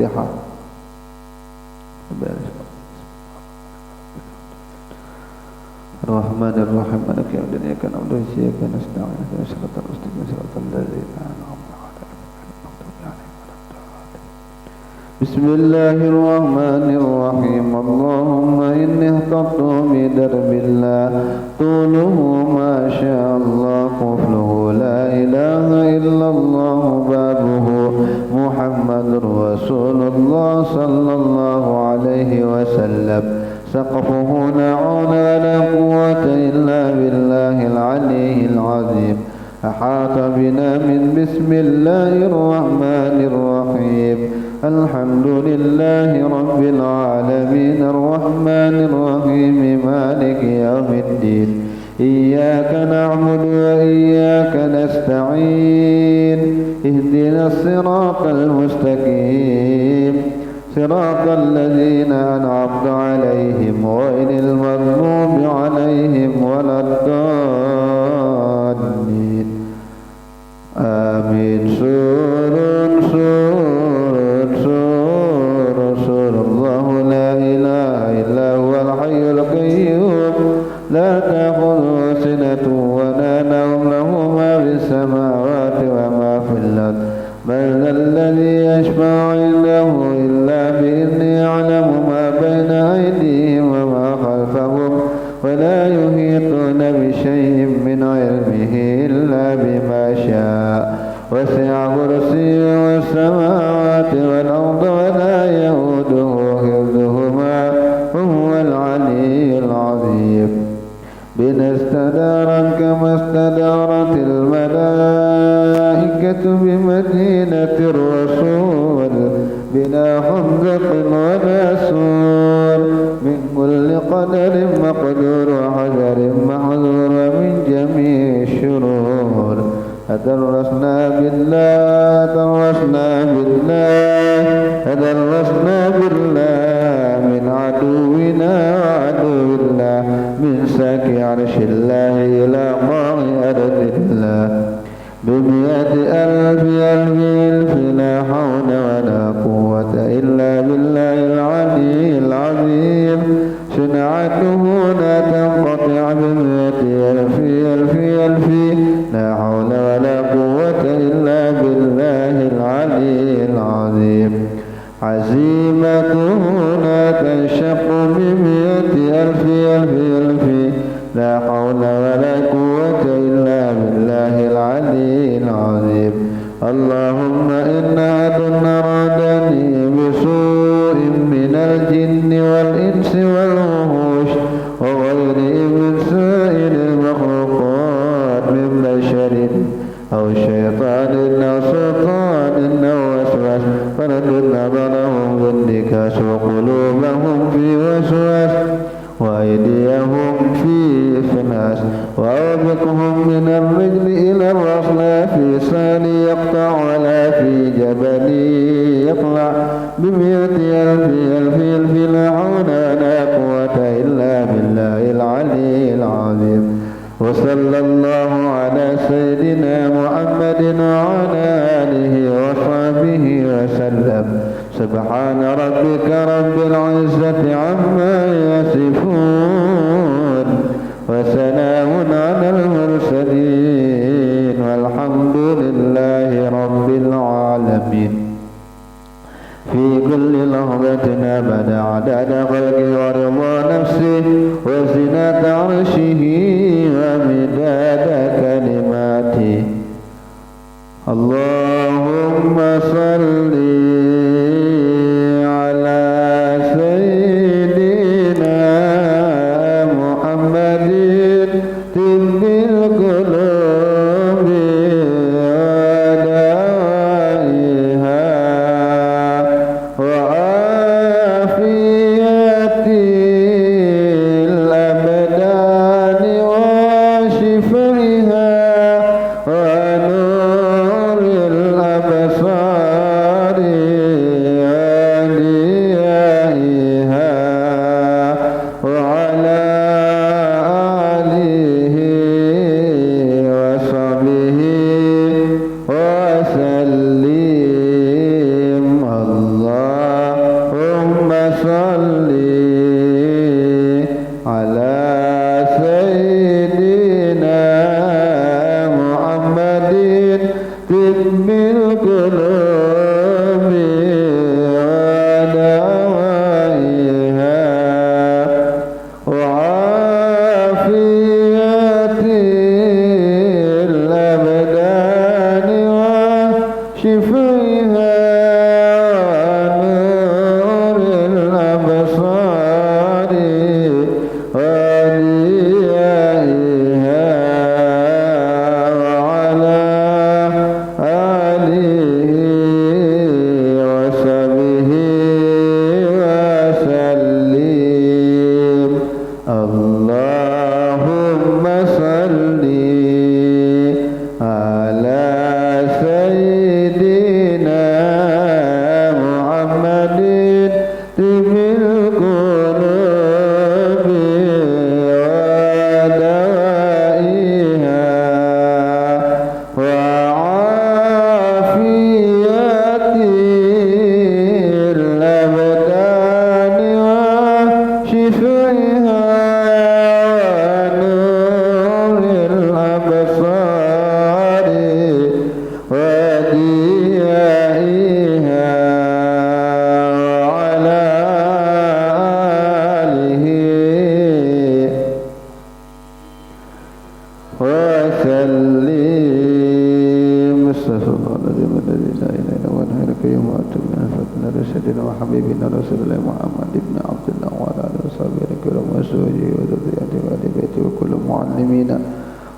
Al-Fatihah. Ar-Rahmanir-Rahim Maliki yaumiddin Iyyaka na'budu wa iyyaka nasta'in ihdinas siratal mustaqim siratal ladzina an'amta 'alaihim ghairil maghdubi 'alaihim waladdallin. Bismillahirrahmanirrahim. Allahumma inni ihtattu bi darbillah tuluhu ma sya'allah qufluhu la ilaha illallah babuhu Muhammadur Rasulullah sallallahu alaihi wasallam. سقفه نعون لا قوة إلا بالله العلي العظيم. أحاط بنا من بسم الله الرحمن الرحيم. الحمد لله رب العالمين الرحمن الرحيم مالك يوم الدين. إياك نعبد وإياك نستعين. اهدنا الصراط المستقيم صراط الذين أنعمت عليهم غير المغضوب عليهم ولا الضالين آمين. سور الله لا إله إلا هو الحي القيوم لا تأخذه سنة ولا نوم له ما في السماوات وما في الأرض. من ذا الذي يشفع عنده إلا بإذنه. يعلم ما بين أيديهم وما خلفهم ولا يحيطون بشيء من علمه إلا بما شاء. وسع كرسيه السماوات والأرض ولا يئوده حفظهما وهو العلي العظيم. بنا استدار كما استدارت الملائكة بمدينة الرسول بلا حمزة ولا سور. من كل قدر مقدور وحجر محذور ومن جميع الشرور. تدرسنا بالله من عدونا وعدو الله من ساك عرش الله إلى قاع أرض الله. بمئة ألف لا حول ولا قوة إلا بالله العلي العظيم. صنعته لا تنقطع بمئة ألف لا حول ولا قوة إلا بالله العلي العظيم. عزيمته لا تنشق بمئة ألف لا حول ولا قوة إلا بالله العلي العظيم. اللهم إن أحد أرادني بسوء من الجن والإنس والوحوش وغيرهم من سائر المخلوقات من بشر أو شيطان أو سلطان أو وسواس فردد نظرهم بالنكاس وقلوبهم في وسواس وأيديهم في فناس وأوبقهم من الرجل إلى الرسل في سال يقطع ولا في جبل يطلع بمئة ألف لا حول ولا قوة إلا بالله العلي العظيم. وصلى الله على سيدنا محمد وعلى آله وصحبه وسلم. سبحان ربك رب العزة عما يصفون وسلام على المرسلين والحمد لله رب العالمين. في كل لحظة أبدا عدد خلقه ورضا نفسه وزنة عرشه ومداد كلماته. اللهم صل على سيدنا محمد طب القلوب ودائها وعافية الأبدان وشفائها ونور الأبصار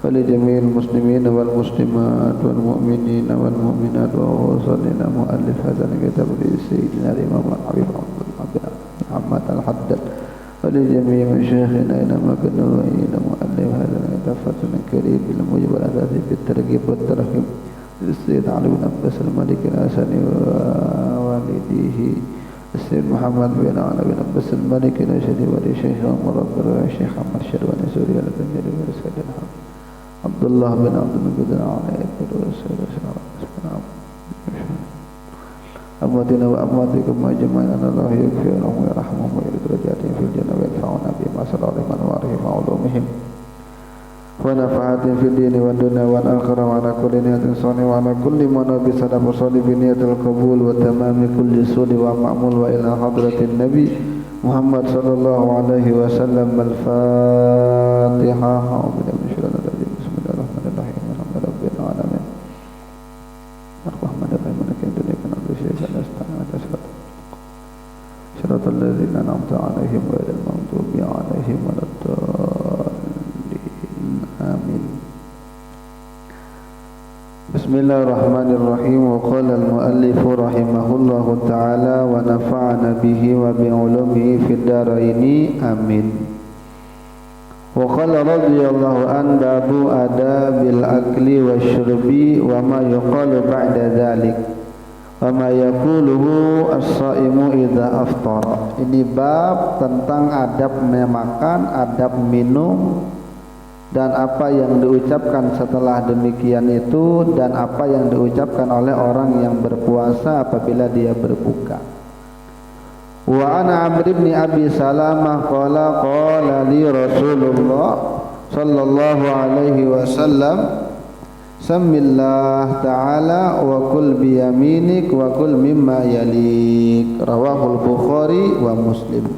ولجميع المسلمين والمسلمات والمؤمنين والمؤمنات ووصلنا مؤلف هذا الكتاب لسيدنا الإمام الحبيب عبد الله بن محمد الحداد ولجميع مشايخنا إنما كانوا وإلى مؤلف هذا الكتاب فتنا كريم بالموجب الأساس في الترغيب والترهيب للسيد علي بن عباس الملك الحسني ووالديه السيد محمد بن علي بن عباس الملك الأشهري ولشيخ مربر الشيخ محمد شرواني سوريا البنجري والسيد الحمد عبد الله بن عبد المجيد العالي أمواتنا وأمواتكم أجمعين أن الله يغفر لهم ويرحمهم ويرد درجاتهم في الجنة ويدفعنا بما سرارهم وأنوارهم وعلومهم ونفعاتهم في الدين والدنيا والآخرة وعلى كل نية صالحة وعلى كل منابع صدق صالح بنية القبول وتمام كل سود ومعمول وإلى حضرة النبي محمد صلى الله عليه وسلم. الفاتحة. الذين أنعمت عليهم غير المغضوب عليهم ولا الضالين آمين. بسم الله الرحمن الرحيم. وقال المؤلف رحمه الله تعالى ونفعنا به وبعلومه في الدارين آمين. وقال رضي الله عنه باب آداب الأكل والشرب وما يقال بعد ذلك Wama yaquluhu as-shaimu idza aftara. Ini bab tentang adab makan, adab minum, dan apa yang diucapkan setelah demikian itu, dan apa yang diucapkan oleh orang yang berpuasa apabila dia berbuka. Wa ana Amr ibn Abi Salamah qala qala li Rasulullah sallallahu alaihi wasallam Samillah ta'ala wa kul biyaminik wa kul mimma yalik. Rawahul Bukhari wa Muslim.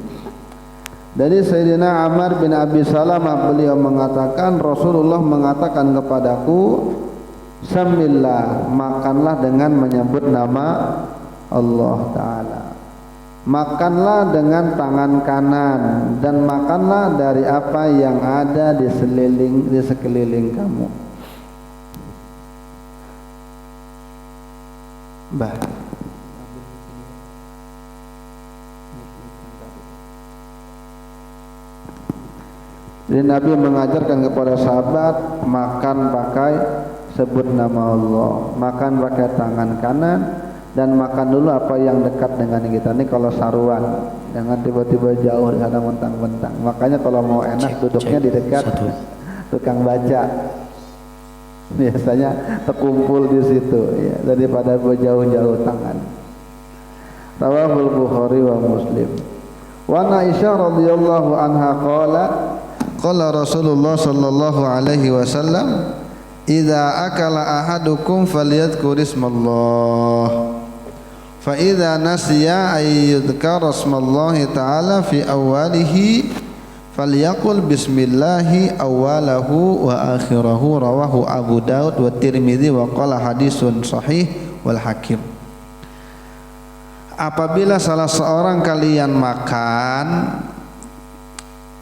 Dari Sayyidina Amr bin Abi Salamah, beliau mengatakan Rasulullah mengatakan kepadaku, Samillah, makanlah dengan menyebut nama Allah Ta'ala. Makanlah dengan tangan kanan dan makanlah dari apa yang ada di sekeliling kamu. Jadi Nabi mengajarkan kepada sahabat makan pakai sebut nama Allah, makan pakai tangan kanan, dan makan dulu apa yang dekat dengan kita. Ini kalau saruan, jangan tiba-tiba jauh di sana mentang-mentang. Makanya kalau mau enak duduknya di dekat tukang baca. Biasanya terkumpul di situ ya, daripada berjauh-jauh tangan. Rawahul Bukhari wa Muslim. Wa Aisyah radhiyallahu anha qala Rasulullah sallallahu alaihi wasallam idza akala ahadukum falyadhkur ismallah fa idza nasiya ay yudhkara ismallahi ta'ala fi awwalihi falyaqul bismillahi awwalahu wa akhirahu. Rawahu Abu Daud wa Tirmidzi wa qala hadisun sahih wal Hakim. apabila salah seorang kalian makan,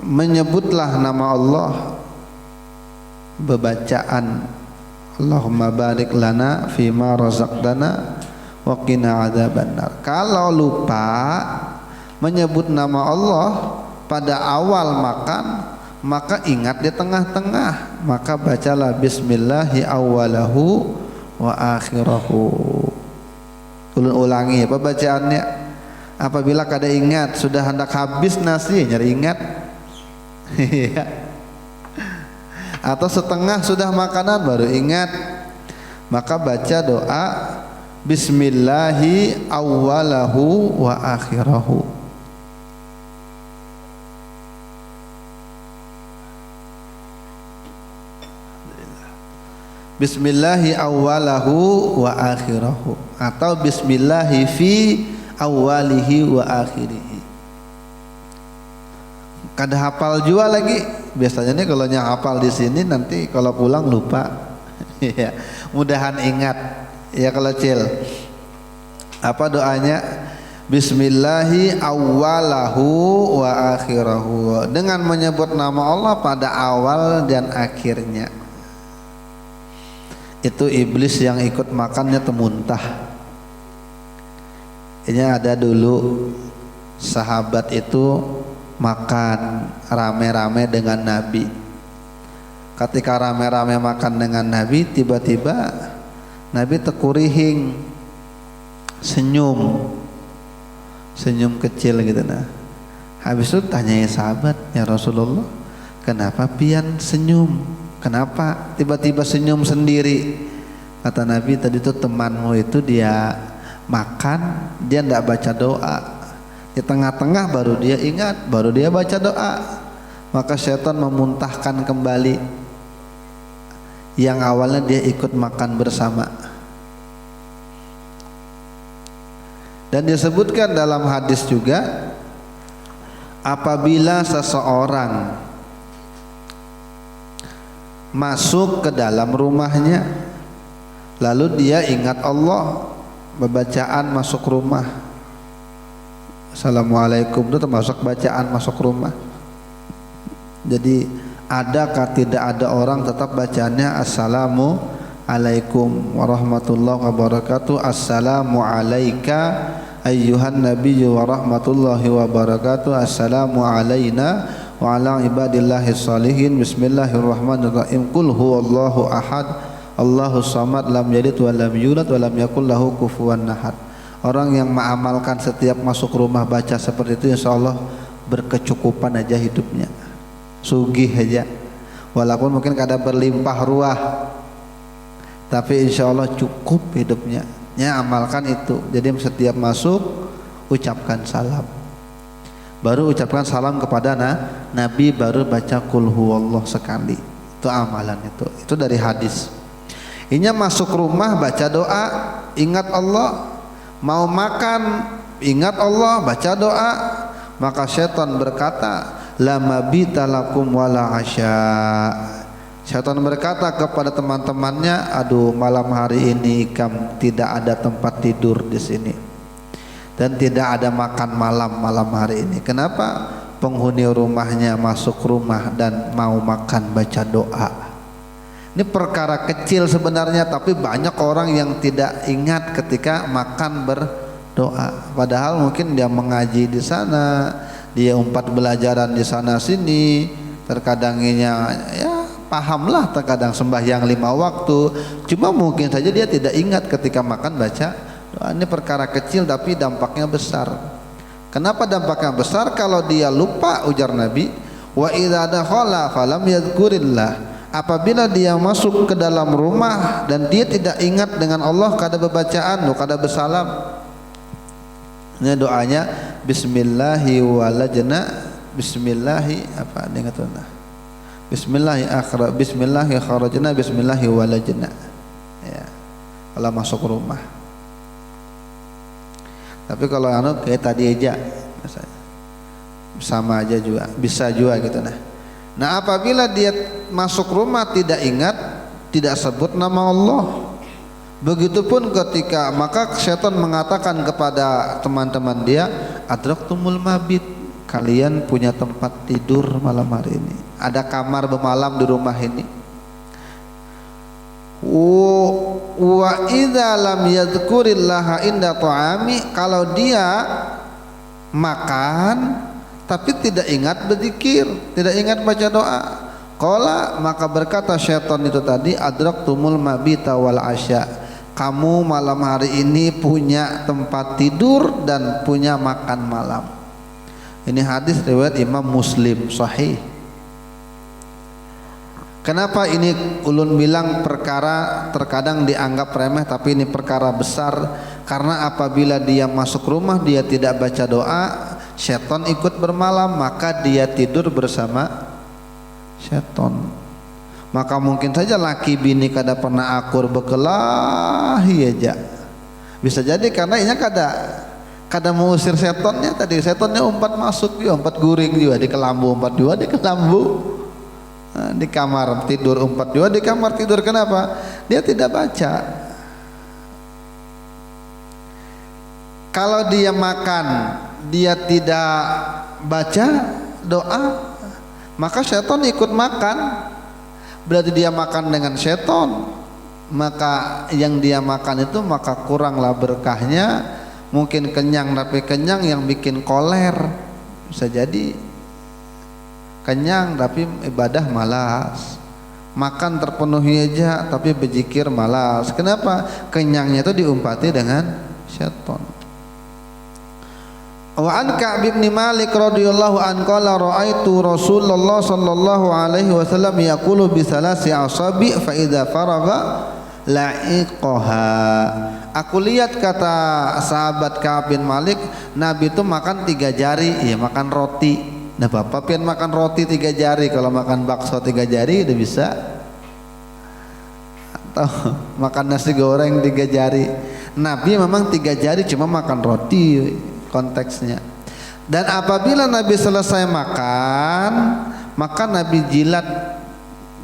menyebutlah nama Allah, bebacaan Allahumma barik lana fima razaqtana wa qina adzabannar. Kalau lupa menyebut nama Allah pada awal makan, maka ingat di tengah-tengah, maka bacalah bismillahi awwalahu wa akhirahu. Ulangi apa bacaannya. Apabila kada ingat, sudah hendak habis nasi, nyari ingat. Atau setengah sudah makanan baru ingat, maka baca doa bismillahi awwalahu wa akhirahu. Bismillahi awwalahu wa akhirahu, atau bismillahi fi awwalihi wa akhirihi. Kada hafal juga lagi. Biasanya nih kalau hafal di sini, nanti kalau pulang lupa. Ya, mudahan ingat. Ya kalau cil. Apa doanya? Bismillahi awwalahu wa akhirahu. Dengan menyebut nama Allah pada awal dan akhirnya. Itu iblis yang ikut makannya temuntah. Ini ada dulu sahabat itu makan rame-rame dengan Nabi. Ketika rame-rame makan dengan Nabi, tiba-tiba Nabi tekurihing, senyum kecil gitu nah. Habis itu tanyai sahabat, ya Rasulullah, kenapa pian senyum? Kenapa tiba-tiba senyum sendiri? Kata Nabi, tadi tuh temanmu itu dia makan, dia ndak baca doa. Di tengah-tengah baru dia ingat, baru dia baca doa. Maka syaitan memuntahkan kembali yang awalnya dia ikut makan bersama. Dan disebutkan dalam hadis juga, apabila seseorang masuk ke dalam rumahnya, lalu dia ingat Allah, bacaan masuk rumah, Assalamualaikum itu termasuk bacaan masuk rumah. Jadi adakah tidak ada orang tetap bacaannya Assalamualaikum warahmatullahi wabarakatuh, Assalamu alaika ayyuhan nabiyyu warahmatullahi wabarakatuh, Assalamu alaina wa ala ibadillahi salihin, bismillahirrahmanirrahim, qul huwallahu ahad, Allahus samad, lam yalid wa lam yulad wa lam yakul lahu kufuwan ahad. Orang yang mengamalkan setiap masuk rumah baca seperti itu, insya Allah berkecukupan aja hidupnya, sugih aja, walaupun mungkin kadang berlimpah ruah, tapi insya Allah cukup hidupnya. Ya, amalkan itu. Jadi setiap masuk ucapkan salam, baru ucapkan salam kepada Nabi, baru baca qul huwallah sekali. Itu amalan itu dari hadis. Ini masuk rumah baca doa, ingat Allah. Mau makan ingat Allah, baca doa. Maka syaitan berkata, la mabita lakum wala asya. Syaitan berkata kepada teman-temannya, aduh malam hari ini kamu tidak ada tempat tidur di sini dan tidak ada makan malam hari ini. Kenapa? Penghuni rumahnya masuk rumah dan mau makan baca doa. Ini perkara kecil sebenarnya, tapi banyak orang yang tidak ingat ketika makan berdoa. Padahal mungkin dia mengaji di sana, dia umpat belajaran di sana sini, terkadangnya ya pahamlah, terkadang sembahyang 5 waktu. Cuma mungkin saja dia tidak ingat ketika makan baca doa. Ini perkara kecil tapi dampaknya besar. Kenapa dampaknya besar? Kalau dia lupa, ujar Nabi, wa idza dakhala falam yadhkurillah. Apabila dia masuk ke dalam rumah dan dia tidak ingat dengan Allah, kada bacaan, kada bersalam. Ini doanya bismillahi walajna, bismillahi apa dengan tuh? Bismillahi akhra, bismillahi kharajna, bismillahi walajna. Ya. Kalau masuk rumah. Tapi kalau kayak tadi aja sama aja juga, bisa juga gitu Nah, apabila dia masuk rumah tidak ingat, tidak sebut nama Allah, Begitupun ketika maka setan mengatakan kepada teman-teman dia, adraktumul mabit, kalian punya tempat tidur malam hari ini, ada kamar bermalam di rumah ini. Wa idza lam yadhkurillaha inda ta'ami, kalau dia makan tapi tidak ingat berzikir, tidak ingat baca doa, qala, maka berkata syaitan itu tadi, adraktumul mabita wal asya, kamu malam hari ini punya tempat tidur dan punya makan malam. Ini hadis riwayat Imam Muslim sahih. Kenapa ini ulun bilang perkara terkadang dianggap remeh, tapi ini perkara besar. Karena apabila dia masuk rumah dia tidak baca doa, syaitan ikut bermalam, maka dia tidur bersama syaitan. Maka mungkin saja laki bini kada pernah akur berkelahi aja. Bisa jadi karena ini kada mau usir setonnya tadi. Setonnya umpat masuk juga, umpat guring juga di kelambu, umpat juga di kelambu. Nah, di kamar tidur umpat juga di kamar tidur. Kenapa? Dia tidak baca. Kalau dia makan dia tidak baca doa, maka seton ikut makan. Berarti dia makan dengan seton, maka yang dia makan itu maka kuranglah berkahnya. Mungkin kenyang tapi kenyang yang bikin koler, bisa jadi kenyang tapi ibadah malas, makan terpenuhi aja tapi berzikir malas. Kenapa? Kenyangnya itu diumpati dengan seton. Wa an Ka'b bin Malik radhiyallahu an qala ra'aitu Rasulullah sallallahu alaihi wasallam yaqulu bi salasi asabi fa idza faragha la'iqaha. Aku lihat, kata sahabat Ka'b bin Malik, Nabi itu makan 3 jari, ya makan roti. Nah, Bapak pian makan roti 3 jari, kalau makan bakso 3 jari udah bisa. Atau makan nasi goreng 3 jari. Nabi memang 3 jari cuma makan roti konteksnya. Dan apabila Nabi selesai makan, maka Nabi jilat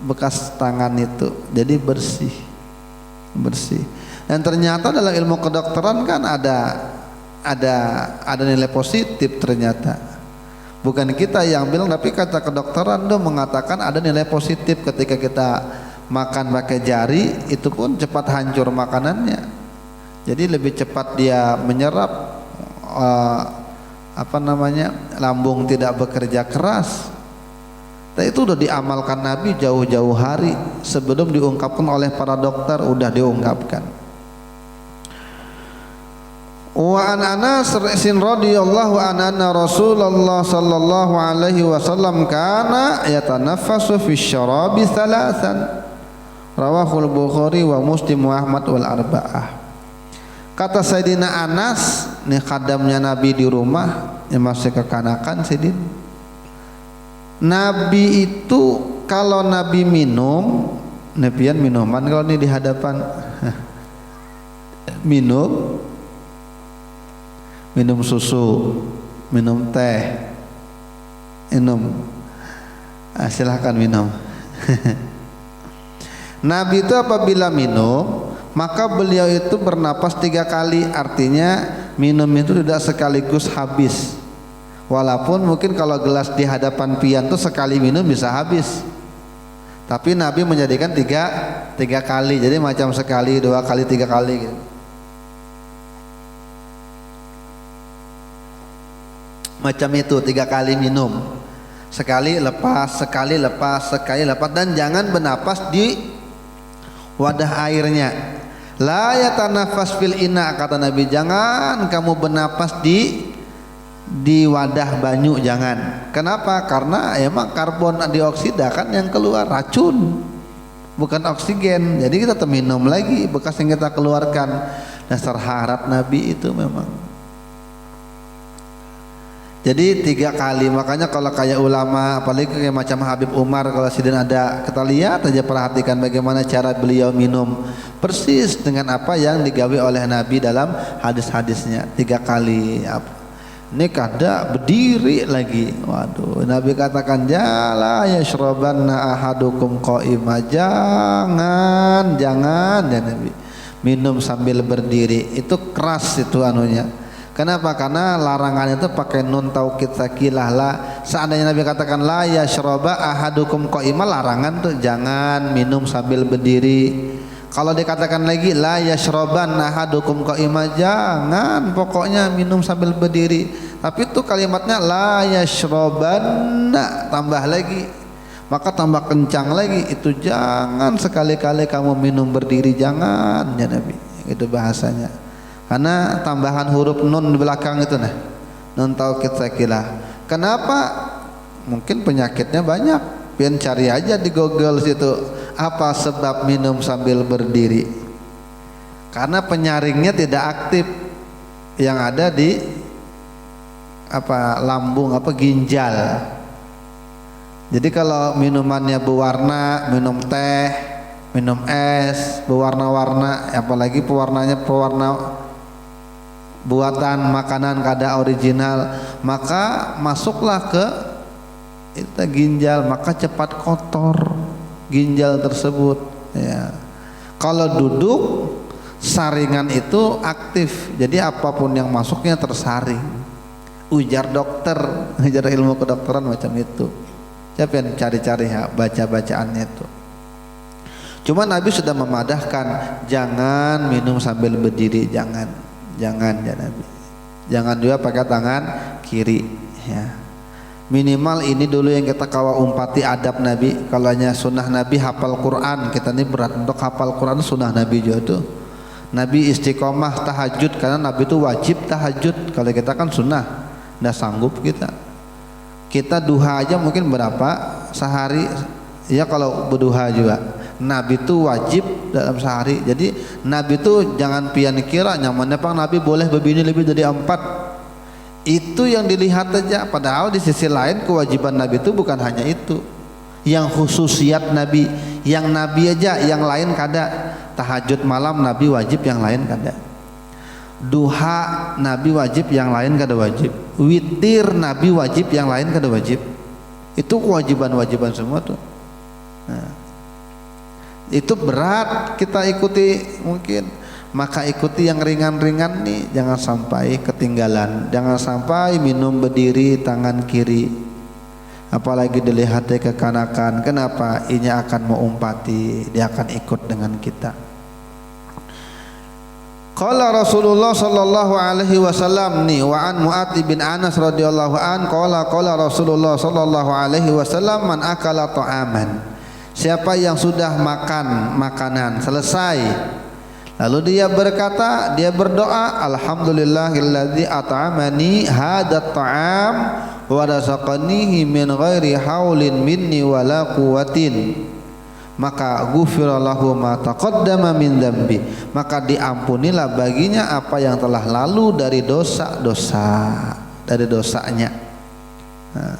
bekas tangan itu, jadi bersih. Dan ternyata dalam ilmu kedokteran kan ada nilai positif ternyata. Bukan kita yang bilang, tapi kata kedokteran itu mengatakan ada nilai positif ketika kita makan pakai jari, itu pun cepat hancur makanannya. Jadi lebih cepat dia menyerap, lambung tidak bekerja keras. Dan itu sudah diamalkan Nabi jauh-jauh hari sebelum diungkapkan oleh para dokter, udah diungkapkan. Wa an Anas radhiyallahu anna Rasulullah sallallahu alaihi wasallam kana yatanaffasu fi syarabi thalathan, rawahul Bukhari wa Muslim wa Ahmad wal arba'ah. Kata Sayyidina Anas, nih khadamnya Nabi di rumah yang masih kekanakan, Sayyidin, Nabi itu kalau Nabi minum, Nabian minuman kalau ini di hadapan minum susu, minum teh, silahkan minum. Nabi itu apabila minum, maka beliau itu bernapas 3 kali, artinya minum itu tidak sekaligus habis. Walaupun mungkin kalau gelas di hadapan pian tuh sekali minum bisa habis, tapi Nabi menjadikan tiga kali, jadi macam sekali, 2 kali, 3 kali gitu. Macam itu 3 kali minum, sekali lepas, sekali lepas, sekali lepas, dan jangan bernapas di wadah airnya. La yatanafas fil ina, kata Nabi, jangan kamu bernapas di wadah banyu, jangan. Kenapa? Karena emang karbon dioksida kan yang keluar, racun, bukan oksigen. Jadi kita minum lagi bekas yang kita keluarkan. Dasar harap Nabi itu memang. Jadi 3 kali. Makanya kalau kayak ulama, apalagi kayak macam Habib Umar, kalau sidin ada, kita lihat aja, perhatikan bagaimana cara beliau minum, persis dengan apa yang digawe oleh Nabi dalam hadis-hadisnya. 3 kali. Ini kada berdiri lagi. Waduh, Nabi katakan, jala yashrabanna ahadukum qa'ima, jangan ya Nabi, minum sambil berdiri. Itu keras itu anunya. Kenapa? Karena larangan itu pakai nun taukid sakilah. La, seandainya Nabi katakan la yashraba ahadukum qaima, larangan tuh jangan minum sambil berdiri. Kalau dikatakan lagi la yashraban ahadukum qaima, jangan pokoknya minum sambil berdiri. Tapi itu kalimatnya la yashrabanna, tambah lagi, maka tambah kencang lagi. Itu jangan sekali-kali kamu minum berdiri, jangan ya Nabi. Itu bahasanya. Karena tambahan huruf nun di belakang itu nah, nun taukid sakilah. Kenapa? Mungkin penyakitnya banyak. Pian cari aja di Google situ, apa sebab minum sambil berdiri? Karena penyaringnya tidak aktif, yang ada di apa lambung, apa ginjal. Jadi kalau minumannya berwarna, minum teh, minum es berwarna-warna, apalagi pewarna buatan makanan kada original, maka masuklah ke itu ginjal, maka cepat kotor ginjal tersebut ya. Kalau duduk saringan itu aktif, jadi apapun yang masuknya tersaring. Ujar dokter, ujar ilmu kedokteran macam itu. Siapa yang cari-cari ya, baca-bacaannya itu. Cuma Nabi sudah memadahkan, jangan minum sambil berdiri, jangan ya Nabi. Jangan juga pakai tangan kiri ya. Minimal ini dulu yang kita kawa umpati adab Nabi. Kalau hanya sunnah Nabi hafal Quran, kita ini berat untuk hafal Quran, sunnah Nabi juga tuh. Nabi istiqomah tahajud, karena Nabi itu wajib tahajud. Kalau kita kan sunnah, nggak sanggup kita. Kita duha aja mungkin berapa sehari ya, kalau berduha juga. Nabi itu wajib dalam sehari. Jadi Nabi itu jangan pian kira nyamannya Pak Nabi boleh berbini lebih dari 4. Itu yang dilihat aja. Padahal di sisi lain kewajiban Nabi itu bukan hanya itu. Yang khususiat Nabi, yang Nabi aja, yang lain kada. Tahajud malam Nabi wajib, yang lain kada. Duha Nabi wajib, yang lain kada wajib. Witir Nabi wajib, yang lain kada wajib. Itu kewajiban-wajiban semua tuh. Nah, itu berat kita ikuti mungkin, maka ikuti yang ringan-ringan nih, jangan sampai ketinggalan, jangan sampai minum berdiri tangan kiri, apalagi dilihatnya kekanakan. Kenapa? Ini akan mengumpati, dia akan ikut dengan kita. Qala Rasulullah sallallahu alaihi wasallam nih, wa an Mu'adz bin Anas radhiyallahu an qala Rasulullah sallallahu alaihi wasallam, man akala ta'aman, siapa yang sudah makan makanan selesai, lalu dia berkata, dia berdoa, alhamdulillahilladzi at'amani hadat ta'am wa razaqanihi min ghairi haulin minni wala quwwatin, maka ghufira lahu ma taqaddama min dzambi, maka diampunilah baginya apa yang telah lalu dari dosanya. Nah,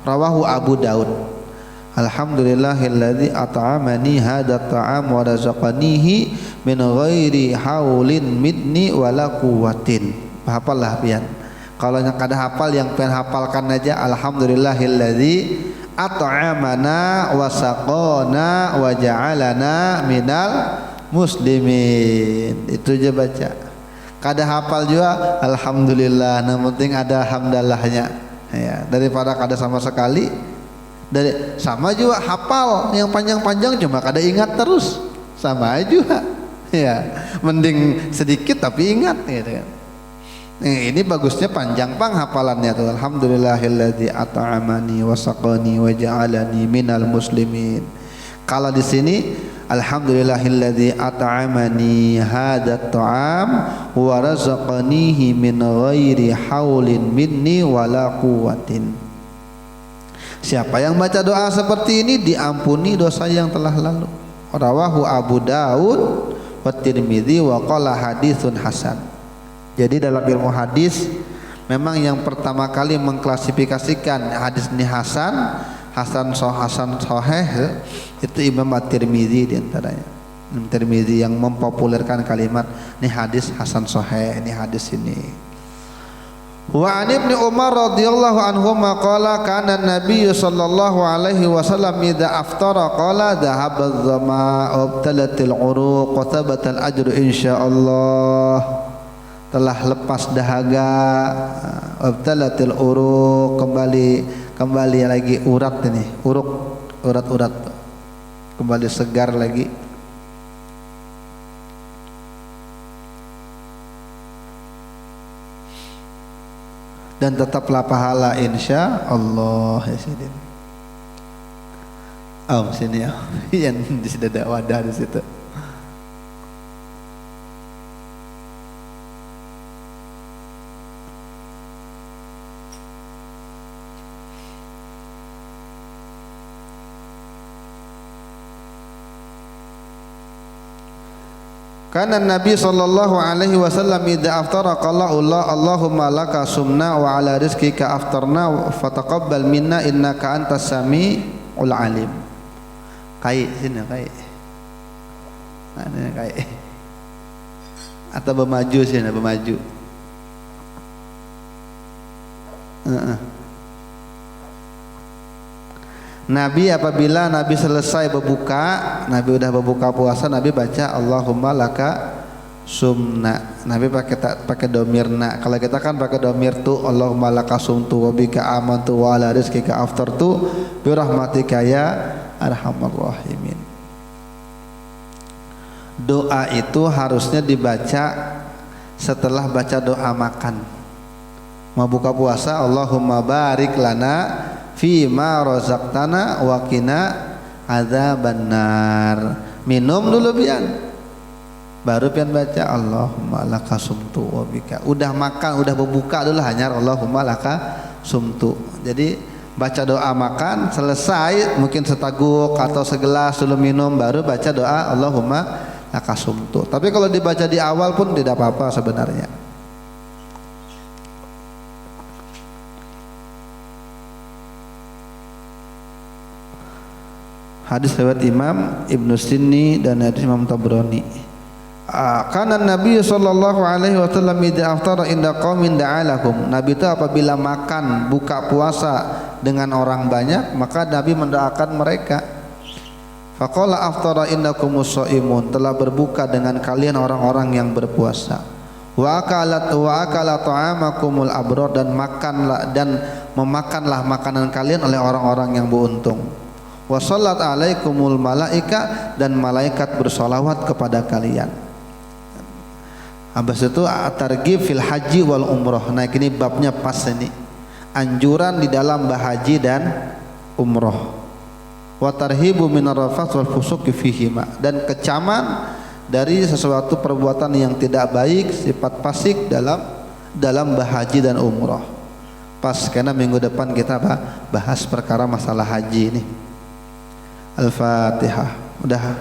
rawahu Abu Daud. Alhamdulillahilladzi at'amani hadat ta'am wa razaqanihi min ghairi haulin minni wala quwwatin. Hafallah pian. Kalau yang kada hafal, yang pengen hafalkan aja, alhamdulillahilladzi at'amana wa saqana wa ja'alana minal muslimin. Itu aja baca. Kada hafal juga alhamdulillah, nah penting ada hamdalahnya ya, daripada kada sama sekali. Dari sama juga hafal yang panjang-panjang cuma kada ingat terus, sama aja ya, mending sedikit tapi ingat gitu kan. Ini bagusnya panjang pang hafalannya tuh, alhamdulillahilladzi at'amani wa saqani wa ja'alani minal muslimin. Kalau di sini alhamdulillahilladzi at'amani hadat ta'am wa razaqanihi min ghairi haulin minni wala quwwatin. Siapa yang baca doa seperti ini diampuni dosa yang telah lalu. Rawahu Abu Daud wa Tirmidzi wa qala haditsun hasan. Jadi dalam ilmu hadis memang yang pertama kali mengklasifikasikan hadis ini hasan sahih itu Imam At-Tirmidzi di antaranya. Imam Tirmidzi yang mempopulerkan kalimat ini hadis hasan sahih, ini hadis ini. Wa an Ibnu Umar radhiyallahu anhuma qala kana an-nabiy sallallahu alaihi wasallam idza aftara qala dhahaba adh-dhama wa ibtalatil uruq wa thabata al-ajru insyaallah. Telah lepas dahaga, wa ibtalatil uruq, kembali lagi urat ini, urat kembali segar lagi. Dan tetaplah pahala insya Allah ya sidin. Sini ya, yang di sini ada wadah di situ. Karena Nabi sallallahu alaihi wasallam idza aftara qala Allahumma laka sumna wa ala rizqika aftarna fataqabbal minna innaka antas samiul alim. Kai sini kai. Mana kai? Atau bermaju sini bermaju. Nabi apabila Nabi selesai berbuka, Nabi udah berbuka puasa, Nabi baca Allahumma laka sumna. Nabi pakai domirna. Kalau kita kan pakai domir tu Allahumma laka sumtu wa bika amantu wa ala rizqika aftartu bi rahmatika ya arhamar rahimin. Doa itu harusnya dibaca setelah baca doa makan. Mau buka puasa Allahumma barik lana fi ma razaqtana wa qina adzabannar. Minum dulu pian, baru pian baca Allahumma laka sumtu wa bika. Udah makan, udah berbuka dulu hanya Allahumma laka sumtu. Jadi baca doa makan selesai, mungkin setaguk atau segelas dulu minum, baru baca doa Allahumma laka sumtu. Tapi kalau dibaca di awal pun tidak apa-apa sebenarnya. Hadis riwayat Imam Ibnu Sinni dan hadis Imam Tabrani. Kana Nabi sallallahu alaihi wasallam idza aftara inda qaumin da'alahum. Nabi itu apabila makan buka puasa dengan orang banyak, maka Nabi mendoakan mereka. Faqala aftara innakumus shaimun, telah berbuka dengan kalian orang-orang yang berpuasa. Wa akala ta'amakumul abrar, dan memakanlah makanan kalian oleh orang-orang yang beruntung. Wa sallat alaikumul malaika, dan malaikat bersolawat kepada kalian. Habis itu at-targhib fil haji wal umrah. Nah ini babnya pas ini, anjuran di dalam berhaji dan umrah. Wa tarhibu minar rafath wal fusuq fihima, dan kecaman dari sesuatu perbuatan yang tidak baik, sifat fasik dalam berhaji dan umrah. Pas karena minggu depan kita bahas perkara masalah haji ini. Al-Fatihah. Udah.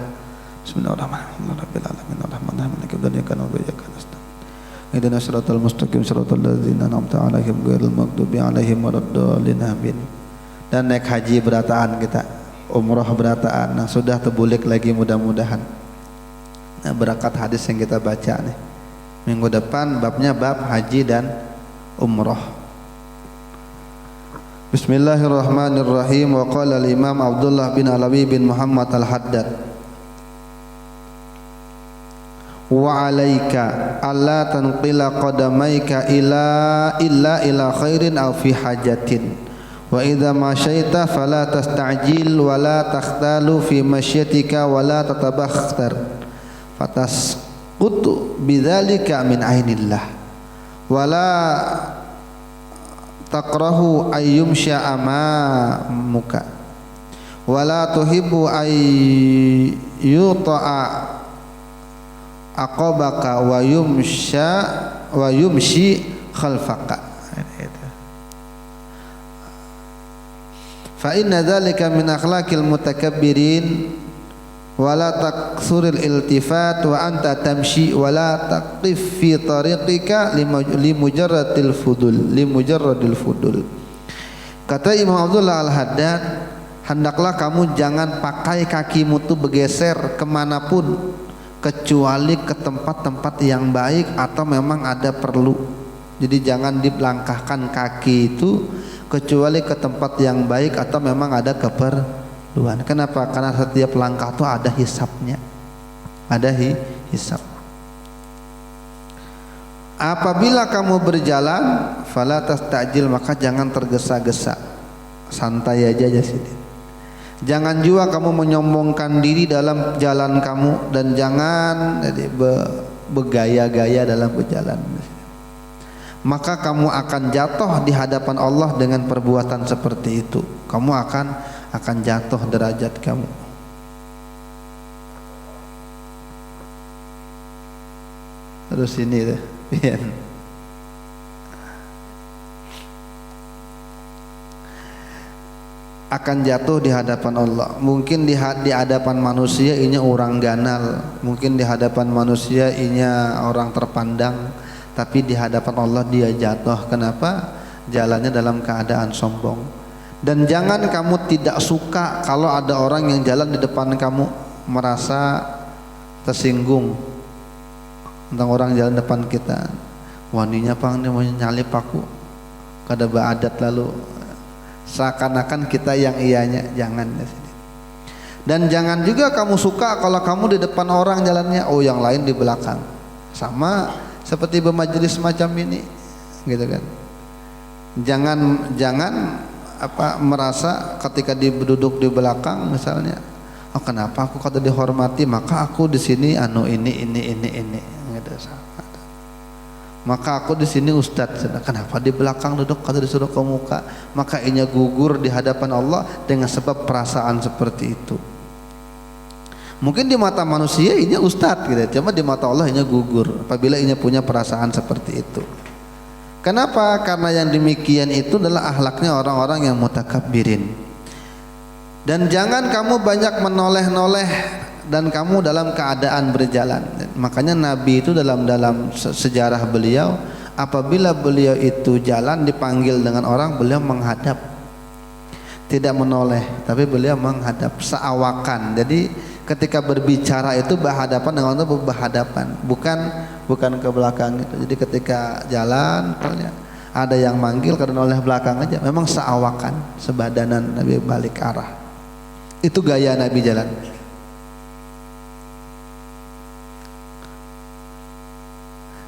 Bismillahirrahmanirrahim. Rabbil alamin arrahmanir rahim maliki yaumiddin wa iyyaka nasta'in. Ihdinas siratal mustaqim siratal ladzina an'amta 'alaihim ghairil maghdubi 'alaihim waladdallin. Amin. Dan naik haji berataan kita, umrah berataan. Nah, sudah terbulik lagi mudah-mudahan. Nah, berkat hadis yang kita baca nih. Minggu depan babnya bab haji dan umrah. Bismillahirrahmanirrahim. Wa qala al-Imam Abdullah bin Alawi bin Muhammad al-Haddad, wa alaika alla tanqila qadamaika illa ila khairin aw fi hajatin, wa idza masyaita fala tasta'jil wa la takhtalu fi masyatika wa la tatabakhtar fatasqutu bidzalika min ainillah wa la taqrahu ayyumsha amamuka wa la tuhibbu ayyuta'a aqabaka wa yumshi khalfaka. Fa inna dzalika min akhlaqil mutakabbirin wa la taksuril iltifat wa anta tamshi wa la taqif fi tariqika li mujarradil fudul. Kata Imam Abdullah Al-Haddad, hendaklah kamu jangan pakai kakimu tuh bergeser kemanapun kecuali ke tempat-tempat yang baik atau memang ada perlu. Jadi jangan dilangkahkan kaki itu kecuali ke tempat yang baik atau memang ada keperluan. Kenapa? Karena setiap langkah itu ada hisabnya. Ada hisab. Apabila kamu berjalan, fala tastajil, maka jangan tergesa-gesa. Santai aja Sidin. Jangan juga kamu menyombongkan diri dalam jalan kamu, dan jangan bergaya-gaya dalam berjalan. Maka kamu akan jatuh di hadapan Allah dengan perbuatan seperti itu. Kamu akan jatuh derajat kamu. Terus ini deh, akan jatuh di hadapan Allah. Mungkin di hadapan manusia inya orang ganal, mungkin di hadapan manusia inya orang terpandang, tapi di hadapan Allah dia jatuh. Kenapa? Jalannya dalam keadaan sombong. Dan jangan kamu tidak suka kalau ada orang yang jalan di depan kamu merasa tersinggung tentang orang jalan depan kita. Waninya pang dia mau nyalip aku, kada baadat, lalu seakan-akan kita yang ianya. Jangan. Dan jangan juga kamu suka kalau kamu di depan orang jalannya, oh yang lain di belakang. Sama seperti bermajelis macam ini, gitu kan. Jangan merasa ketika duduk di belakang misalnya, oh kenapa aku kata dihormati, maka aku di sini ini gitu. Maka aku di sini ustadz, kenapa di belakang duduk kata disuruh ke muka, maka inya gugur di hadapan Allah dengan sebab perasaan seperti itu. Mungkin di mata manusia inya ustadz gitu, cuma di mata Allah inya gugur apabila inya punya perasaan seperti itu. Kenapa? Karena yang demikian itu adalah akhlaknya orang-orang yang mutakabbirin. Dan jangan kamu banyak menoleh-noleh dan kamu dalam keadaan berjalan. Makanya Nabi itu dalam sejarah beliau, apabila beliau itu jalan dipanggil dengan orang, beliau menghadap, tidak menoleh, tapi beliau menghadap seawakan. Jadi ketika berbicara itu berhadapan dengan orang, berhadapan, bukan ke belakang itu. Jadi ketika jalan ada yang manggil karena oleh belakang aja, memang seawakan, sebadanan Nabi balik arah. Itu gaya Nabi jalan.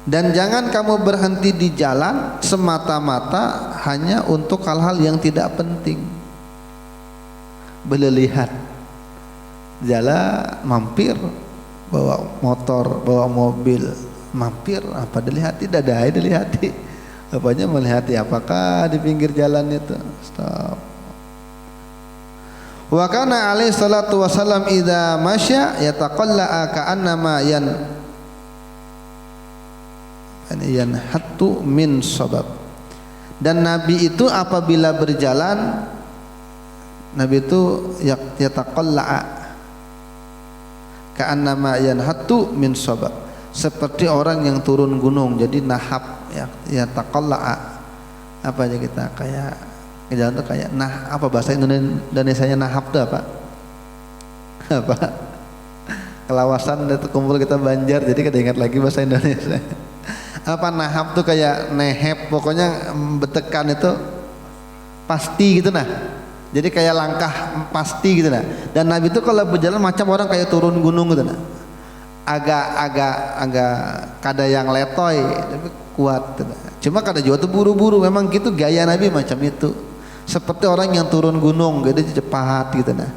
Dan jangan kamu berhenti di jalan semata-mata hanya untuk hal-hal yang tidak penting. Berlihat jalan, mampir, bawa motor, bawa mobil, mampir, apa dilihati? Dadai dilihati. Apanya melihati apakah di pinggir jalan itu? Stop. Wa kana alaihi salatu wasallam idza masya yataqalla'a ka'annama yanhattu min sabab. Dan Nabi itu apabila berjalan, Nabi itu yataqalla'a ka'annama yanhattu min sabab, seperti orang yang turun gunung. Jadi nahab, yataqalla'a, apa aja kita kayak jalan tuh kayak apa bahasa Indonesianya nahab itu apa? Apa? Kelawasan itu kumpul kita Banjar, jadi kada ingat lagi bahasa Indonesia. Apa nahab tuh kayak nehep, pokoknya betekan itu pasti gitu nah. Jadi kayak langkah pasti gitu nah. Dan Nabi itu kalau berjalan macam orang kayak turun gunung gitu nah. Agak kada yang letoy, tapi kuat gitu nah. Cuma kada juga tuh buru-buru, memang gitu gaya Nabi macam itu. Seperti orang yang turun gunung, gitu cepat gitu nah.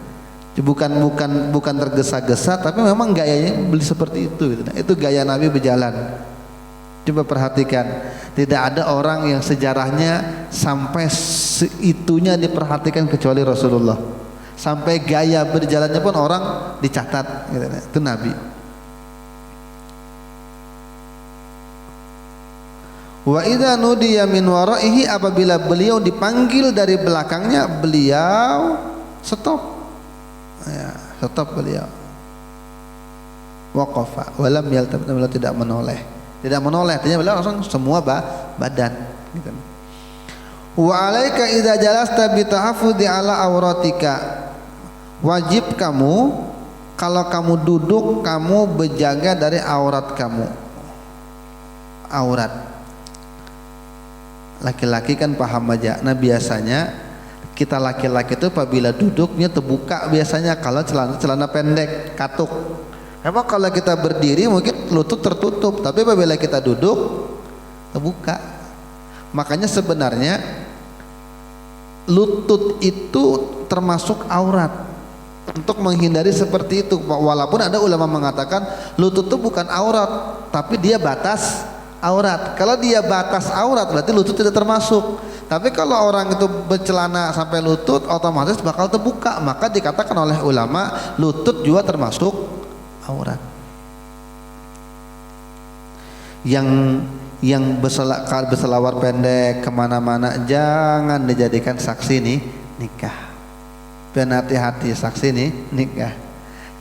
Bukan tergesa-gesa, tapi memang gayanya beli seperti itu gitu nah. Itu gaya Nabi berjalan. Coba perhatikan, tidak ada orang yang sejarahnya sampai seitunya diperhatikan kecuali Rasulullah. Sampai gaya berjalannya pun orang dicatat gitu. Itu Nabi. Wa idza nudiya min waraihi, apabila beliau dipanggil dari belakangnya, beliau stop. Ya, stop beliau. Waqafa wa lam yaltafit, beliau tidak menoleh. Tidak menoleh, artinya beliau langsung semua badan gitu. Wa alaika idza jalasta bi tahafudhi ala auratika, wajib kamu kalau kamu duduk kamu berjaga dari aurat kamu. Aurat laki-laki kan paham aja. Nah biasanya kita laki-laki itu apabila duduknya terbuka biasanya, kalau celana pendek katuk. Emang kalau kita berdiri mungkin lutut tertutup, tapi apabila kita duduk terbuka. Makanya sebenarnya lutut itu termasuk aurat. Untuk menghindari seperti itu, walaupun ada ulama mengatakan lutut itu bukan aurat, tapi dia batas aurat. Kalau dia batas aurat berarti lutut tidak termasuk. Tapi kalau orang itu bercelana sampai lutut otomatis bakal terbuka, maka dikatakan oleh ulama lutut juga termasuk aurat. Yang berselawar pendek kemana-mana jangan dijadikan saksi nih nikah. Dan hati-hati saksi nih nikah.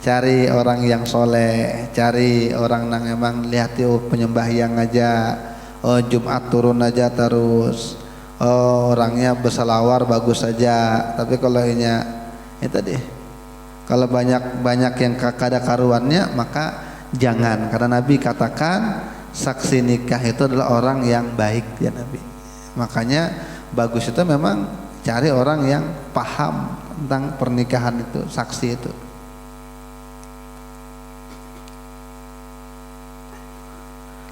Cari orang yang soleh, cari orang yang emang lihat yuk penyembahyang aja, Jumat turun aja terus, orangnya berselawar bagus saja. Tapi kalau ini tadi, kalau banyak yang kada karuannya maka jangan, karena Nabi katakan saksi nikah itu adalah orang yang baik ya Nabi. Makanya bagus itu memang cari orang yang paham tentang pernikahan itu, saksi itu.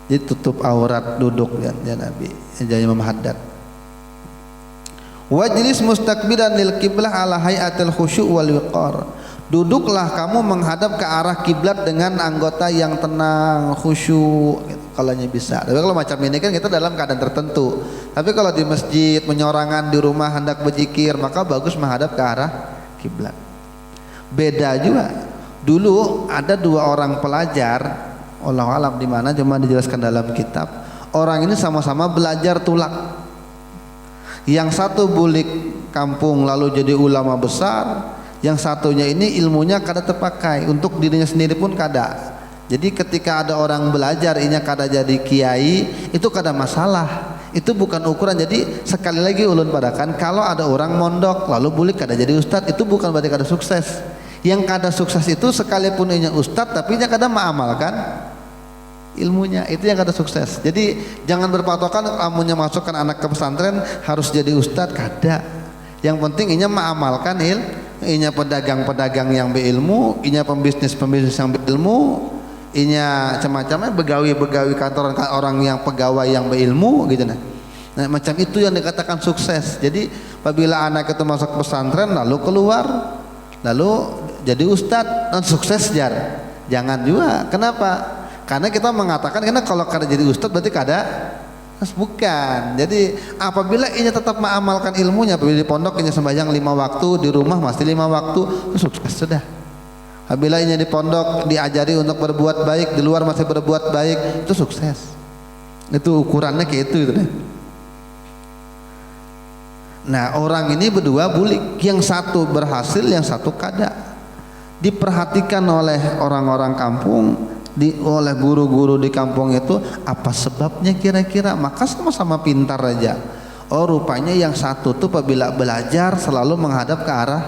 Jadi tutup aurat duduk ya Nabi, jadi Imam Haddad. Wajlis mustaqbilan lil qiblah ala hayatil khusyu' wal wiqar. Duduklah kamu menghadap ke arah kiblat dengan anggota yang tenang, khusyuk gitu, kalau bisa. Tapi kalau macam ini kan kita dalam keadaan tertentu. Tapi kalau di masjid, menyorangan di rumah hendak berzikir, maka bagus menghadap ke arah kiblat. Beda juga. Dulu ada dua orang pelajar, wallahu alam di mana, cuma dijelaskan dalam kitab. Orang ini sama-sama belajar tulak. Yang satu bulik kampung lalu jadi ulama besar. Yang satunya ini ilmunya kada terpakai untuk dirinya sendiri pun kada. Jadi ketika ada orang belajar inya kada jadi kiai, itu kada masalah. Itu bukan ukuran. Jadi sekali lagi ulun padakan, kalau ada orang mondok lalu bulik kada jadi ustad, itu bukan berarti kada sukses. Yang kada sukses itu sekalipun inya ustad tapi inya kada mengamalkan ilmunya, itu yang kada sukses. Jadi jangan berpatokan amunnya masukkan anak ke pesantren harus jadi ustad, kada. Yang penting inya mengamalkan inya pedagang-pedagang yang berilmu, inya pembisnis-pembisnis yang berilmu, inya macam-macamnya begawi-begawi kantoran orang yang pegawai yang berilmu gitu nah. Nah, macam itu yang dikatakan sukses. Jadi apabila anak itu masuk pesantren lalu keluar lalu jadi ustadz dan sukses jar. Jangan juga. Kenapa? Karena kita mengatakan karena kalau kada jadi ustadz berarti kada. Bukan. Jadi apabila inya tetap mengamalkan ilmunya, apabila di pondok inya sembahyang 5 waktu, di rumah masih 5 waktu, itu sukses sudah. Apabila inya di pondok diajari untuk berbuat baik, di luar masih berbuat baik, itu sukses. Itu ukurannya kayak itu deh. Nah, orang ini berdua bulik, yang satu berhasil, yang satu kada. Diperhatikan oleh orang-orang kampung, oleh guru-guru di kampung itu, apa sebabnya kira-kira? Maka sama-sama pintar aja. Oh, rupanya yang satu tuh apabila belajar selalu menghadap ke arah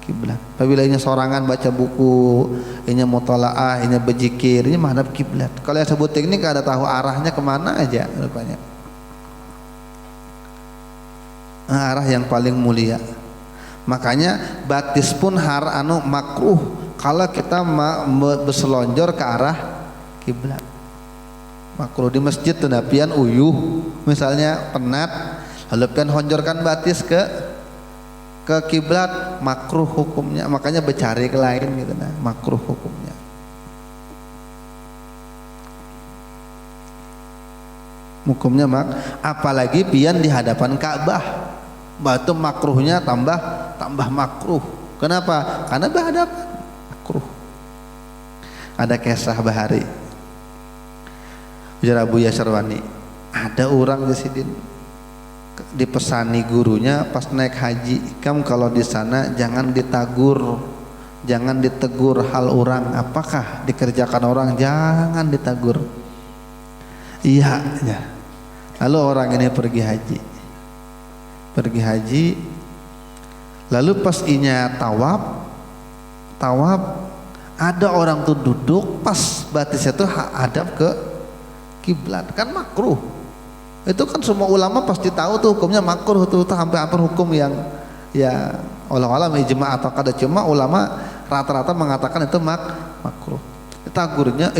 kiblat. Apabila inya sorangan baca buku, inya mutalaah, inya berzikir, inya menghadap kiblat. Kalau yang sebut teknik kada tahu arahnya kemana aja rupanya. Nah, arah yang paling mulia. Makanya batis pun makruh kalau kita berselonjor ke arah kiblat. Makruh di masjid tuh napian uyuh misalnya penat lalu pian honjorkan batis ke kiblat, makruh hukumnya. Makanya bercari ke lain gitu nah, makruh hukumnya. Hukumnya apalagi pian di hadapan Ka'bah. Batu makruhnya tambah makruh. Kenapa? Karena berhadapan. Ada kisah bahari ujar Abu Yasarwani, ada orang di sini dipesani gurunya pas naik haji, kamu kalau di sana jangan ditegur hal orang, apakah dikerjakan orang jangan ditegur. Iya ya. Lalu orang ini pergi haji lalu pas inya tawaf ada orang tuh duduk pas batisnya tuh hadap ke kiblat, kan makruh. Itu kan semua ulama pasti tahu tuh hukumnya makruh tuh, hampir hukum yang ya ulama ijma atau kada, cuma ulama rata-rata mengatakan itu makruh. Tagurnya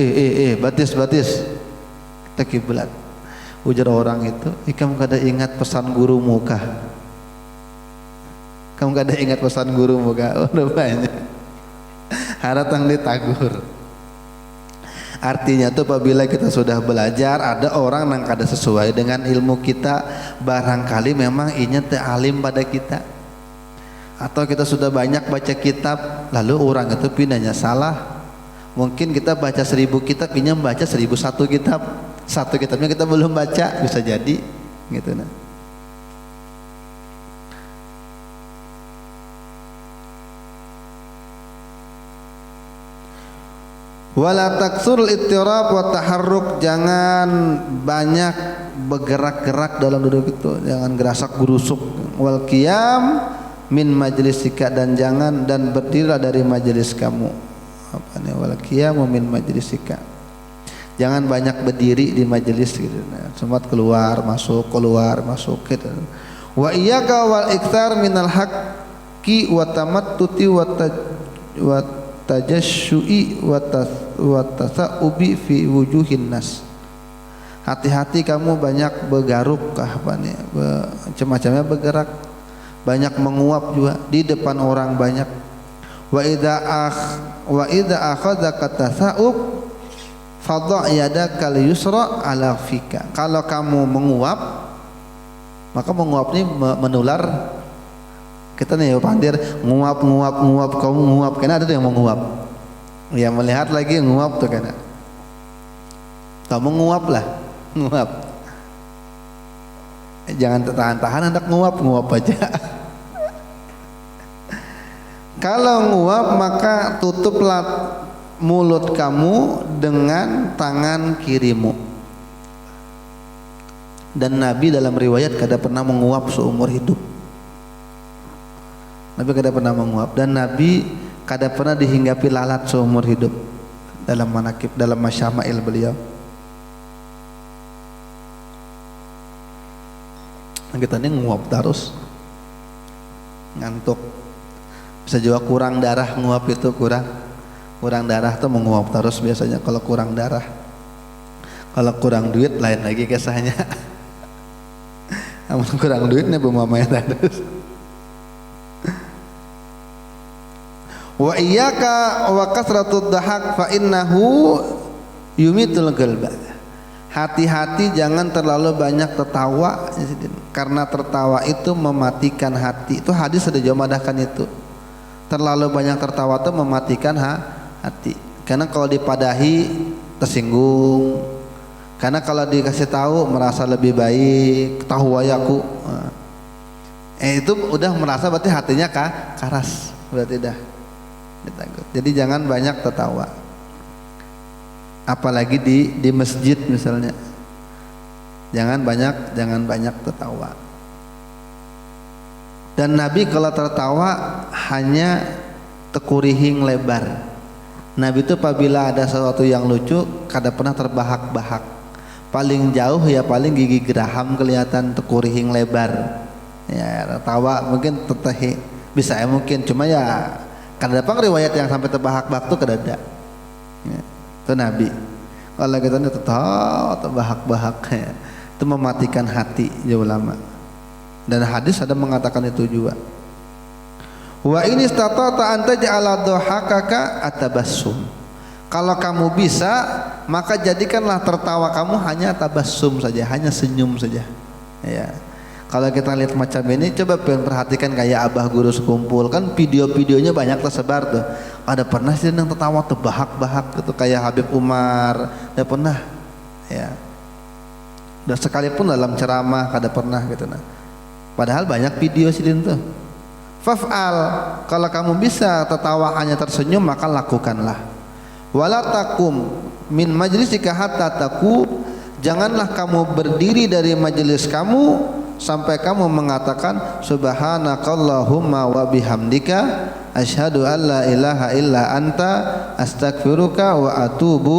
batis kita kiblat. Ujar orang itu, kamu kada ingat pesan guru muka? Kamu kada ingat pesan guru muka? Oh, banyak. Haratang ditagur. Artinya tuh apabila kita sudah belajar, ada orang yang kada sesuai dengan ilmu kita, barangkali memang inya teu alim pada kita. Atau kita sudah banyak baca kitab, lalu orang itu pindahnya salah. Mungkin kita baca 1000 kitab, inya baca 1001 kitab. Satu kitabnya kita belum baca, bisa jadi gitu nah. Wala taksurul ittirab wa taharruk, jangan banyak bergerak-gerak dalam duduk itu, jangan gerasak gerusuk. Wal qiyam min majlisika, dan berdirilah dari majelis kamu. Apa nih wal qiyam min majlisika, jangan banyak berdiri di majelis gitu. Nah, sempat keluar masuk gitu. Wa iyyaka wal iktsar minal haqqi wa tamattuti wa tajassyu'i wa tasaubi fi wujuhin nas. Hati-hati kamu banyak bergaruk apa nih, macam-macamnya bergerak, banyak menguap juga di depan orang banyak. Wa idza akhadaka tasaub fadha yadaka al-yusra ala fika. Kalau kamu menguap, maka menguap ini menular. Kita nih pandir nguap kamu nguap, karena ada tuh yang menguap. Ya melihat lagi nguap tuh karena. Kamu nguap lah, nguap. Jangan tahan-tahan, hendak nguap aja. Kalau nguap maka tutuplah mulut kamu dengan tangan kirimu. Dan Nabi dalam riwayat kada pernah menguap seumur hidup. Nabi kada pernah menguap, dan Nabi kada pernah dihinggapi lalat seumur hidup dalam manakib, dalam masyama'il beliau. Kita ini nguap terus, ngantuk. Bisa juga kurang darah, nguap itu kurang darah tuh menguap terus biasanya kalau kurang darah. Kalau kurang duit lain lagi kisahnya. Amun kurang duitnya bumamaya terus. Wa iyyaka wa kasratud dahak fa innahu yumitul qalba. Hati-hati jangan terlalu banyak tertawa, karena tertawa itu mematikan hati. Itu hadis sudah jamadahkan itu. Terlalu banyak tertawa itu mematikan hati. Karena kalau dipadahi tersinggung. Karena kalau dikasih tahu merasa lebih baik, tahu wayaku. Itu udah merasa berarti hatinya karas, berarti dah. Jadi jangan banyak tertawa, apalagi di masjid misalnya. Jangan banyak tertawa. Dan Nabi kalau tertawa hanya tekurihing lebar. Nabi itu apabila ada sesuatu yang lucu kada pernah terbahak-bahak. Paling jauh ya paling gigi geraham kelihatan, tekurihing lebar. Ya tertawa mungkin tetehi bisa ya mungkin, cuma ya kada dapat riwayat yang sampai terbahak-bahak tuh kada ada. Ya, itu Nabi. Kalau kita ini tertawa terbahak-bahak ya, itu mematikan hati ya ulama. Dan hadis ada mengatakan itu juga. Wa in istata'ta an taj'ala dhahakaka atabassum. Kalau kamu bisa, maka jadikanlah tertawa kamu hanya tabassum saja, hanya senyum saja. Ya. Kalau kita lihat macam ini, coba perhatikan kayak abah guru sekumpul, kan video-videonya banyak tersebar tuh. Ada pernah sih yang tertawa terbahak-bahak gitu kayak Habib Umar, ada pernah. Ya. Dan sekalipun dalam ceramah kada pernah gitu nah. Padahal banyak video sih itu. Faf'al, kalau kamu bisa tertawa hanya tersenyum maka lakukanlah. Wala takum min majlisika hatta taku, janganlah kamu berdiri dari majelis kamu sampai kamu mengatakan subhanakallahumma wa bihamdika asyhadu an la ilaha illa anta astaghfiruka wa atubu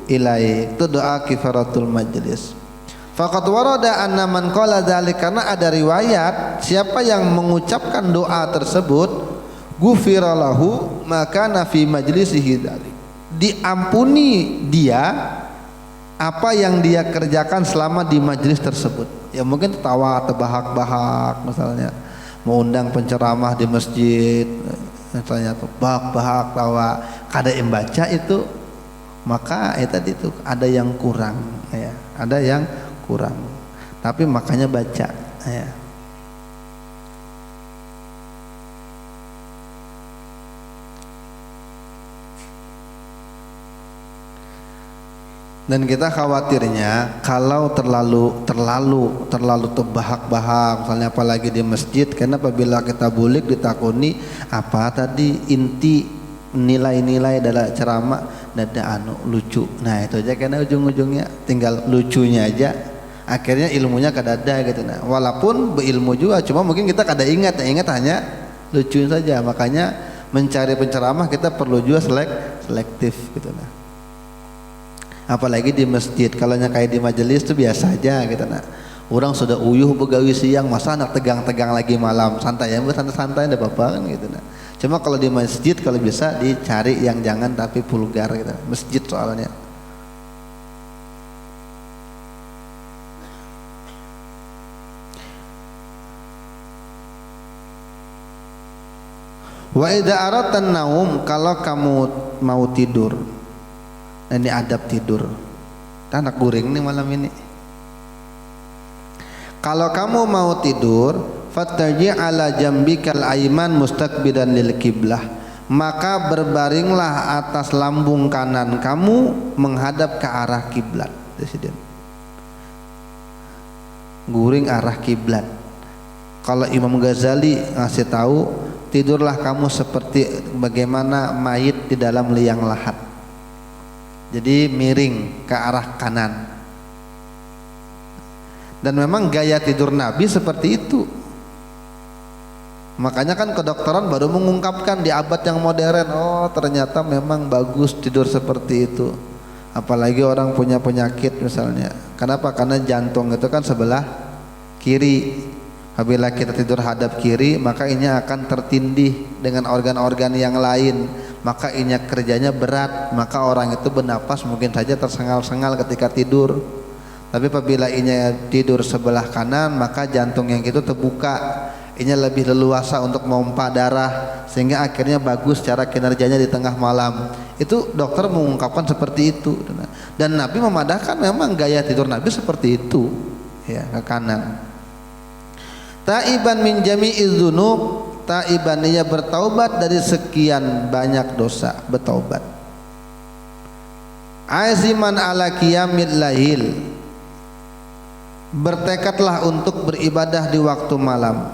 ilaik. Itu doa kifaratul majlis. Faqad warada anna man qala dzalik, karena ada riwayat siapa yang mengucapkan doa tersebut ghufira lahu maka fi majlisihi dzalik, diampuni dia apa yang dia kerjakan selama di majelis tersebut. Ya mungkin tertawa atau bahak-bahak, misalnya mau undang penceramah di masjid misalnya tuh bahak-bahak tawa kada membaca itu, maka tadi itu ada yang kurang ya, ada yang kurang. Tapi makanya baca ya. Dan kita khawatirnya kalau terlalu terbahak-bahak, misalnya apalagi di masjid, karena apabila kita bulik ditakuni apa tadi inti nilai-nilai dalam ceramah dada lucu, nah itu aja, karena ujung-ujungnya tinggal lucunya aja, akhirnya ilmunya kadada gitu. Nah walaupun berilmu juga, cuma mungkin kita kada ingat hanya lucu saja. Makanya mencari penceramah kita perlu juga selektif gitu. Nah apalagi di masjid, kalau kayak di majelis itu biasa aja gitu. Nah orang sudah uyuh begawi siang, masa anak tegang-tegang lagi malam, santai ya, santai-santai enggak apa-apa kan gitu. Nah cuma kalau di masjid kalau bisa dicari yang jangan tapi vulgar gitu, masjid soalnya. Wa idza aratan naum, kalau kamu mau tidur, ini adab tidur. Anak guring nih malam ini. Kalau kamu mau tidur, fattaji ala jambikal aiman mustaqbilan lil qiblah, maka berbaringlah atas lambung kanan kamu menghadap ke arah kiblat. Presiden guring arah kiblat. Kalau Imam Ghazali ngasih tahu, tidurlah kamu seperti bagaimana mayit di dalam liang lahat. Jadi miring ke arah kanan. Dan memang gaya tidur Nabi seperti itu. Makanya kan kedokteran baru mengungkapkan di abad yang modern, oh ternyata memang bagus tidur seperti itu. Apalagi orang punya penyakit misalnya. Kenapa? Karena jantung itu kan sebelah kiri. Apabila kita tidur hadap kiri, maka ini akan tertindih dengan organ-organ yang lain, maka ini kerjanya berat, maka orang itu bernapas mungkin saja tersengal-sengal ketika tidur. Tapi apabila ini tidur sebelah kanan, maka jantung yang itu terbuka, ini lebih leluasa untuk memompa darah, sehingga akhirnya bagus cara kinerjanya di tengah malam. Itu dokter mengungkapkan seperti itu. Dan Nabi memadahkan memang gaya tidur Nabi seperti itu ya, ke kanan. Taiban min jami'iz dzunub, taiban ia bertaubat dari sekian banyak dosa, bertaubat. Aziman ala qiyamil lail, bertekadlah untuk beribadah di waktu malam.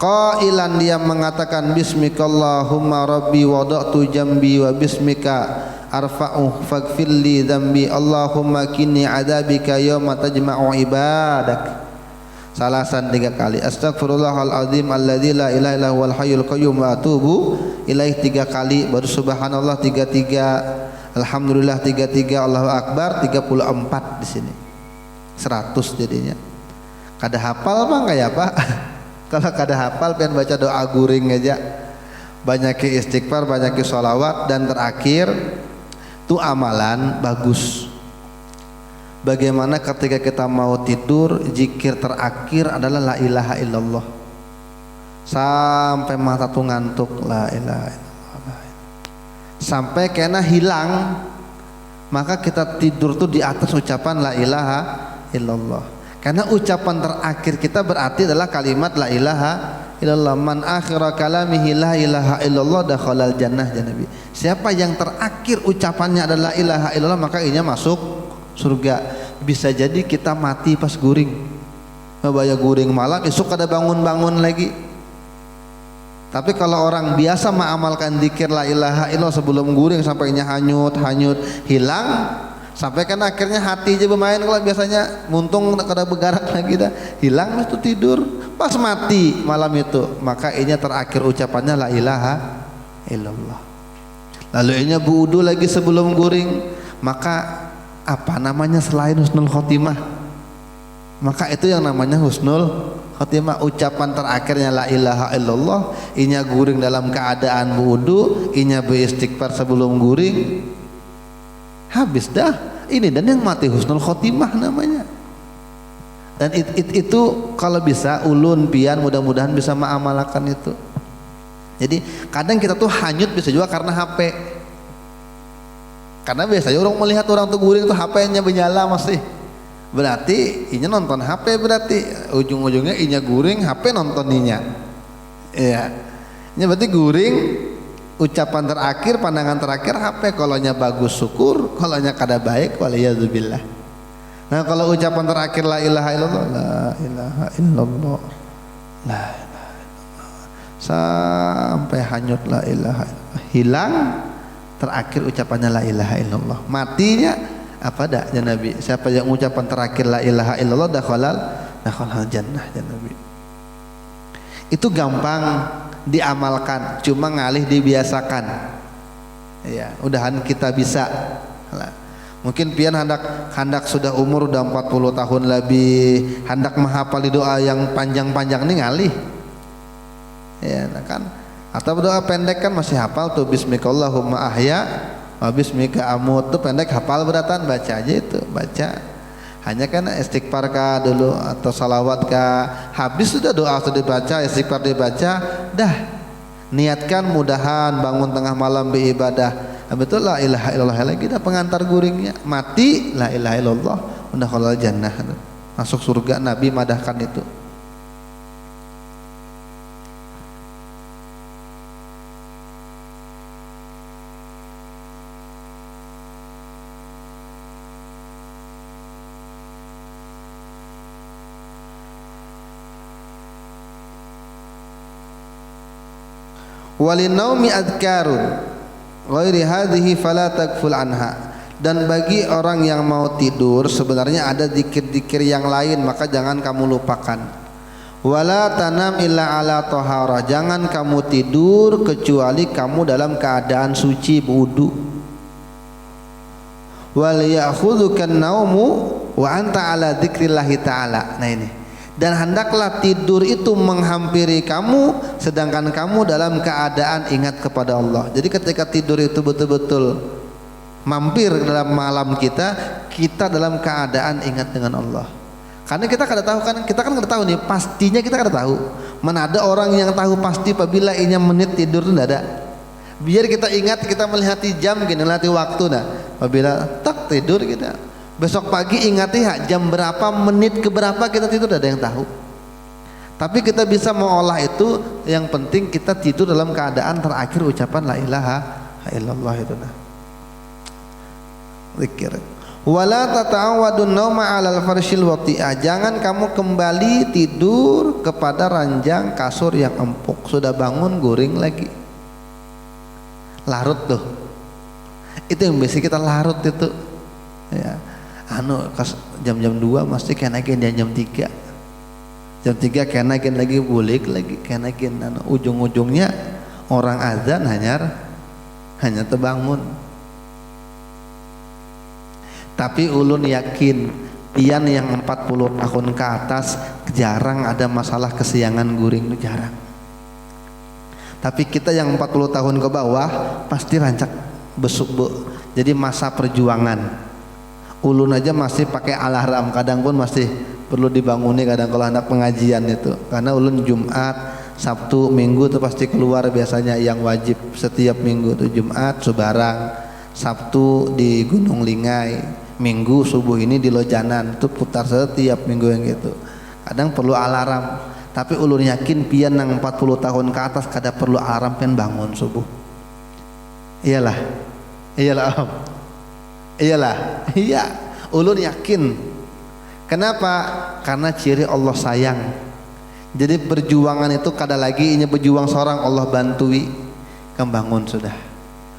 Qailan, dia mengatakan bismikallahumma rabbi wada'tu jambi wa bismika arfa'u faghfirli dzambi Allahumma qini adzabika yauma tajma'u ibadak. Salasan 3 kali. Astaghfirullahal azim alladzi la ilaha illa huwal hayyul qayyum wa atubu ilaih 3 kali, baru subhanallah 33, alhamdulillah 33, Allahu akbar 34 di sini. 100 jadinya. Kada hafal apa enggak ya, Pak? Kalau kada hafal pengen baca doa guring aja. Banyak istighfar, banyak sholawat, dan terakhir itu amalan bagus. Bagaimana ketika kita mau tidur, zikir terakhir adalah la ilaha illallah. Sampai mata tuh ngantuk, la ilaha illallah. Sampai kena hilang, maka kita tidur tuh di atas ucapan la ilaha illallah. Karena ucapan terakhir kita berarti adalah kalimat la ilaha illallah. Man akhira kalamihi la ilaha illallah dakhalal jannah, ya Nabi. Siapa yang terakhir ucapannya adalah la ilaha illallah, maka inya masuk surga. Bisa jadi kita mati pas guring, ngebaya guring malam, esok kada bangun-bangun lagi. Tapi kalau orang biasa mengamalkan zikir la ilaha illallah sebelum guring sampai inya hanyut hilang, sampai kan akhirnya hati aja bermain. Kalau biasanya muntung kada bergerak lagi dah, hilang itu tidur pas mati malam itu, maka inya terakhir ucapannya la ilaha illallah. Lalu inya wudu lagi sebelum guring, maka apa namanya selain husnul khotimah? Maka itu yang namanya husnul khotimah. Ucapan terakhirnya la ilaha illallah, inya guring dalam keadaan wudu, inya beristighfar sebelum guring, habis dah. Ini dan yang mati husnul khotimah namanya. Dan itu kalau bisa ulun pian mudah-mudahan bisa mengamalkan itu. Jadi kadang kita tuh hanyut bisa juga karena HP. Karena biasanya orang melihat orang tuh guring tuh HP-nya menyala masih. Berarti inya nonton HP, berarti ujung-ujungnya inya guring HP nontoninya. Iya. Ini berarti guring, ucapan terakhir, pandangan terakhir HP. Kalau nya bagus syukur, kalau nya kada baik waliyadzubillah. Nah kalau ucapan terakhir la ilaha illallah, la ilaha illallah, la ilaha illallah, sampai hanyut la ilaha illallah, hilang, terakhir ucapannya la ilaha illallah, matinya apa dah ya Nabi, siapa yang ucapan terakhir la ilaha illallah dakhalal jannah ya Nabi. Itu gampang diamalkan, cuma ngalih dibiasakan ya, udahan kita bisa lah. Mungkin pian hendak sudah umur udah 40 tahun lebih, hendak menghafal doa yang panjang-panjang nih ngalih ya kan. Atau doa pendek kan masih hafal tuh, bismikallahumma ahya wa bismika amut, tuh pendek hafal beratan, baca aja itu, baca hanya kan istighfar kah dulu atau salawat kah, habis sudah doa sudah dibaca, istighfar dibaca, dah niatkan mudahan bangun tengah malam beribadah, betul la ilaha illallah lagi dah pengantar guringnya, mati la ilaha illallah udah kalau jannah masuk surga. Nabi madahkan itu. Walinaumi adkarun ghairi hadhihi fala takful anha, dan bagi orang yang mau tidur sebenarnya ada zikir-zikir yang lain, maka jangan kamu lupakan. Wala tanam illa ala taharah, jangan kamu tidur kecuali kamu dalam keadaan suci wudu. Wal ya'khudhukan naumu wa anta ala dzikrillahi ta'ala. Nah ini, dan hendaklah tidur itu menghampiri kamu sedangkan kamu dalam keadaan ingat kepada Allah. Jadi ketika tidur itu betul-betul mampir dalam malam kita dalam keadaan ingat dengan Allah. Karena kita kada tahu kan, kita kan kada tahu nih pastinya, kita kada tahu. Mana ada orang yang tahu pasti apabila inya menit tidur itu tidak ada. Biar kita ingat, kita melihat jam gini, melihat waktu nah. Apabila tak tidur kita, besok pagi ingati jam berapa, menit ke berapa kita tidur, ada yang tahu. Tapi kita bisa mengolah itu, yang penting kita tidur dalam keadaan terakhir ucapan la ilaha illallah itu nah. Zikir. Wala tata'awadun nauma 'alal farshil wati'ah, jangan kamu kembali tidur kepada ranjang kasur yang empuk. Sudah bangun guring lagi. Larut tuh. Itu yang biasa kita larut itu. Ya. Jam-jam 2 mesti kenakin dia jam 3. Jam 3 kenakin lagi bulik lagi kenakin ujung-ujungnya orang azan hanya terbangun. Tapi ulun yakin pian yang 40 tahun ke atas jarang ada masalah kesiangan guring, jarang. Tapi kita yang 40 tahun ke bawah pasti rancak besuk bu. Jadi masa perjuangan. Ulun aja masih pakai alarm, kadang pun masih perlu dibanguni kadang kalau anak pengajian itu. Karena ulun Jumat, Sabtu, Minggu itu pasti keluar biasanya yang wajib setiap minggu tuh, Jumat Subarang, Sabtu di Gunung Lingai, Minggu subuh ini di Lojanan, itu putar setiap minggu yang gitu. Kadang perlu alarm, tapi ulun yakin pian nang 40 tahun ke atas kada perlu alarm pian bangun subuh. Iyalah om. Iyalah, iya, ulun yakin. Kenapa? Karena ciri Allah sayang. Jadi perjuangan itu kada lagi ini berjuang seorang, Allah bantui, kebangun sudah.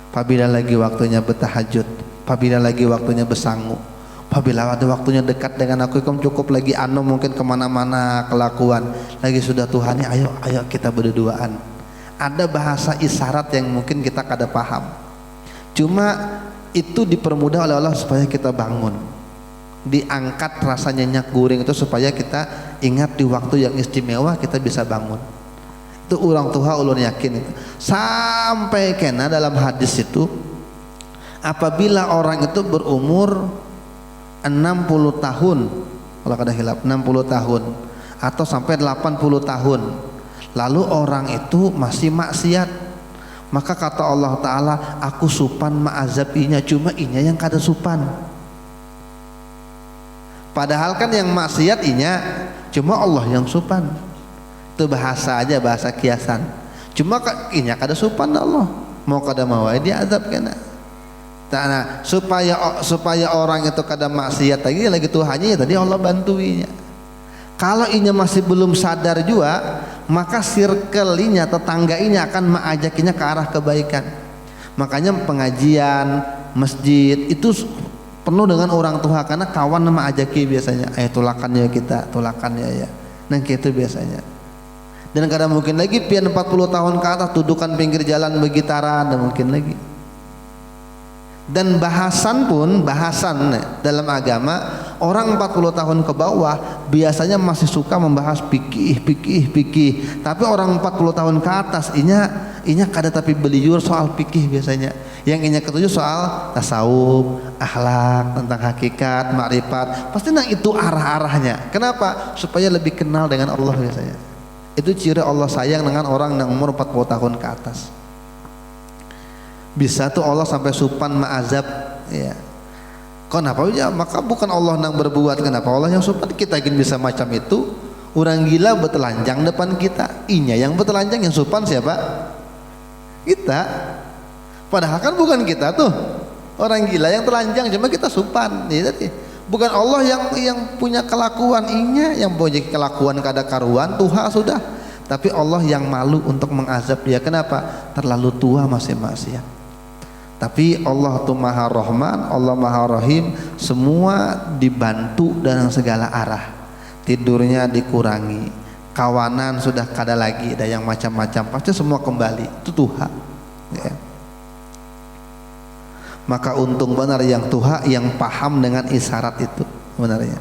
Apabila lagi waktunya bertahajud, apabila lagi waktunya bersangu, apabila ada waktunya dekat dengan aku, kamu cukup lagi mungkin kemana-mana kelakuan, lagi sudah Tuhan ya, ayo kita berduaan. Ada bahasa isyarat yang mungkin kita kada paham. Cuma itu dipermudah oleh Allah supaya kita bangun. Diangkat rasa nyenyak guring itu supaya kita ingat di waktu yang istimewa kita bisa bangun. Itu orang tua ulun yakin itu. Sampai kena dalam hadis itu, apabila orang itu berumur 60 tahun, kalau kada hilap 60 tahun atau sampai 80 tahun, lalu orang itu masih maksiat, maka kata Allah Ta'ala, aku supan ma'azab inya, cuma inya yang kada supan. Padahal kan yang maksiat inya, cuma Allah yang supan. Itu bahasa aja, bahasa kiasan. Cuma inya kada supan Allah, mau kada mau dia azab kena. Nah, supaya orang itu kada maksiat lagi Tuhannya ya tadi Allah bantuinya. Kalau inya masih belum sadar juga, maka circle-nya, tetangga-nya akan mengajakinya ke arah kebaikan. Makanya pengajian, masjid itu penuh dengan orang tua, karena kawan nama ajaki biasanya. Tulakannya kita, tulakannya ya. Nah gitu biasanya. Dan kadang mungkin lagi pian 40 tahun ke atas dudukan pinggir jalan begitaran, dan mungkin lagi. Dan bahasan dalam agama, orang 40 tahun ke bawah biasanya masih suka membahas fikih. Tapi orang 40 tahun ke atas inya kada tapi beliur soal fikih biasanya. Yang inya ketujuh soal tasawuf, akhlak, tentang hakikat, makrifat. Pasti itu arah-arahnya. Kenapa? Supaya lebih kenal dengan Allah biasanya. Itu ciri Allah sayang dengan orang yang umur 40 tahun ke atas. Bisa tuh Allah sampai supan ma'azab ya. Kenapa ya? Maka bukan Allah yang berbuat, kenapa Allah yang supan? Kita ingin bisa macam itu. Orang gila bertelanjang depan kita, inya yang bertelanjang, yang supan siapa? Kita. Padahal kan bukan kita tuh orang gila yang telanjang, cuma kita supan ya, bukan Allah yang punya kelakuan, inya yang punya kelakuan kada karuan, Tuhan sudah. Tapi Allah yang malu untuk mengazab dia. Kenapa? Terlalu tua masih maksiat. Tapi Allah tuh Maha Rahman, Allah Maha Rahim, semua dibantu dalam segala arah. Tidurnya dikurangi, kawanan sudah kada lagi, ada yang macam-macam, pasti semua kembali. Itu Tuhan ya. Maka untung benar yang Tuhan yang paham dengan isyarat itu benarnya.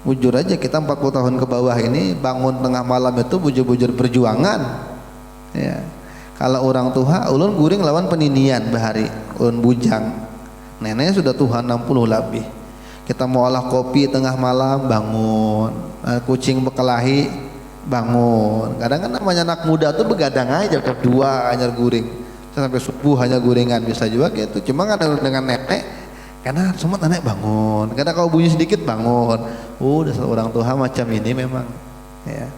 Bujur aja kita 40 tahun ke bawah ini bangun tengah malam itu bujur-bujur perjuangan ya. Kalau orang tua, ulun guring lawan peninian bahari, ulun bujang. Neneknya sudah Tuhan 60 lebih. Kita mau olah kopi tengah malam bangun, kucing bekelahi bangun. Kadang kan namanya anak muda tuh begadang aja jam 2 hanya guring, sampai subuh hanya guringan bisa juga gitu. Cuma kan dengan nenek, karena semua nenek bangun. Kadang kau bunyi sedikit bangun. Udah orang tua macam ini memang. Ya.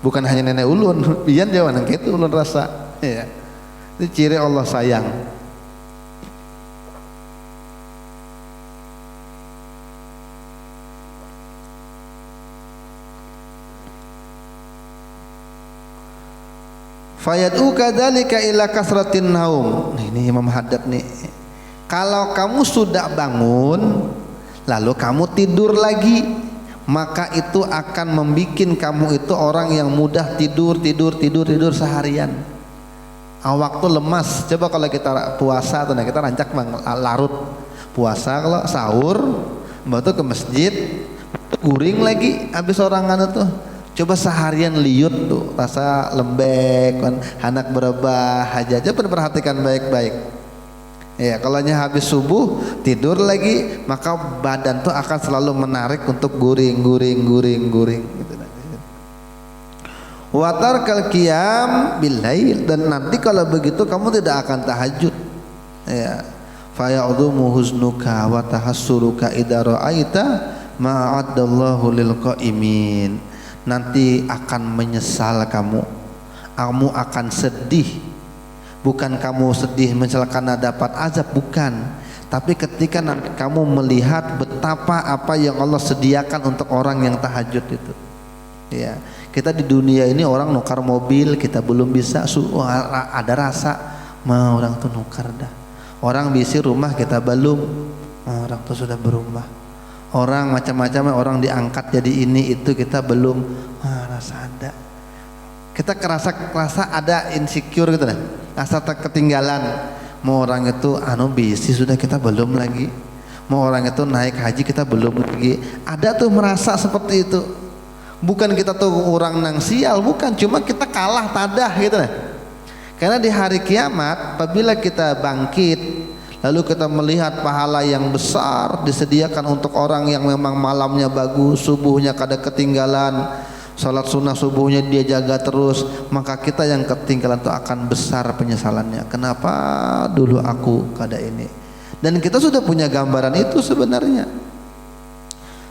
Bukan hanya nenek ulun, pian jawaban gitu ulun rasa ya. Itu ciri Allah sayang. Fayad'u kadzalika ila kasratin naum. Ini Imam Haddad nih. Kalau kamu sudah bangun lalu kamu tidur lagi, maka itu akan membikin kamu itu orang yang mudah tidur seharian. Waktu lemas. Coba kalau kita puasa tuh, kita rancak larut puasa, kalau sahur mbak tuh ke masjid guring lagi habis orang anu tuh. Coba seharian liut tuh rasa lembek kan, anak berebah aja. Coba perhatikan baik-baik. Ya, kalau habis subuh tidur lagi, maka badan tuh akan selalu menarik untuk guring gitu. Watar kal qiyam bil lail, dan nanti kalau begitu kamu tidak akan tahajud. Ya. Fa ya'dhumu huznuka wa tahassuruka idza ra'aita ma a'addallahu lil qaimin. Nanti akan menyesal kamu akan sedih. Bukan kamu sedih karena dapat azab, bukan. Tapi ketika nanti kamu melihat betapa apa yang Allah sediakan untuk orang yang tahajud itu. Ya, kita di dunia ini orang nukar mobil kita belum bisa, ada rasa mau orang tuh nukar dah. Orang bisi rumah kita belum, orang tuh sudah berumah. Orang macam-macam, orang diangkat jadi ini itu kita belum, rasa ada. Kita kerasa ada insecure gitu lah. Rasa ketinggalan. Mau orang itu bisi sudah kita belum lagi. Mau orang itu naik haji kita belum lagi. Ada tuh merasa seperti itu. Bukan kita tuh orang nang sial, bukan, cuma kita kalah tadah gitu lah. Karena di hari kiamat apabila kita bangkit lalu kita melihat pahala yang besar disediakan untuk orang yang memang malamnya bagus, subuhnya kada ketinggalan, salat sunnah subuhnya dia jaga terus, maka kita yang ketinggalan itu akan besar penyesalannya. Kenapa dulu aku kada ini? Dan kita sudah punya gambaran itu sebenarnya.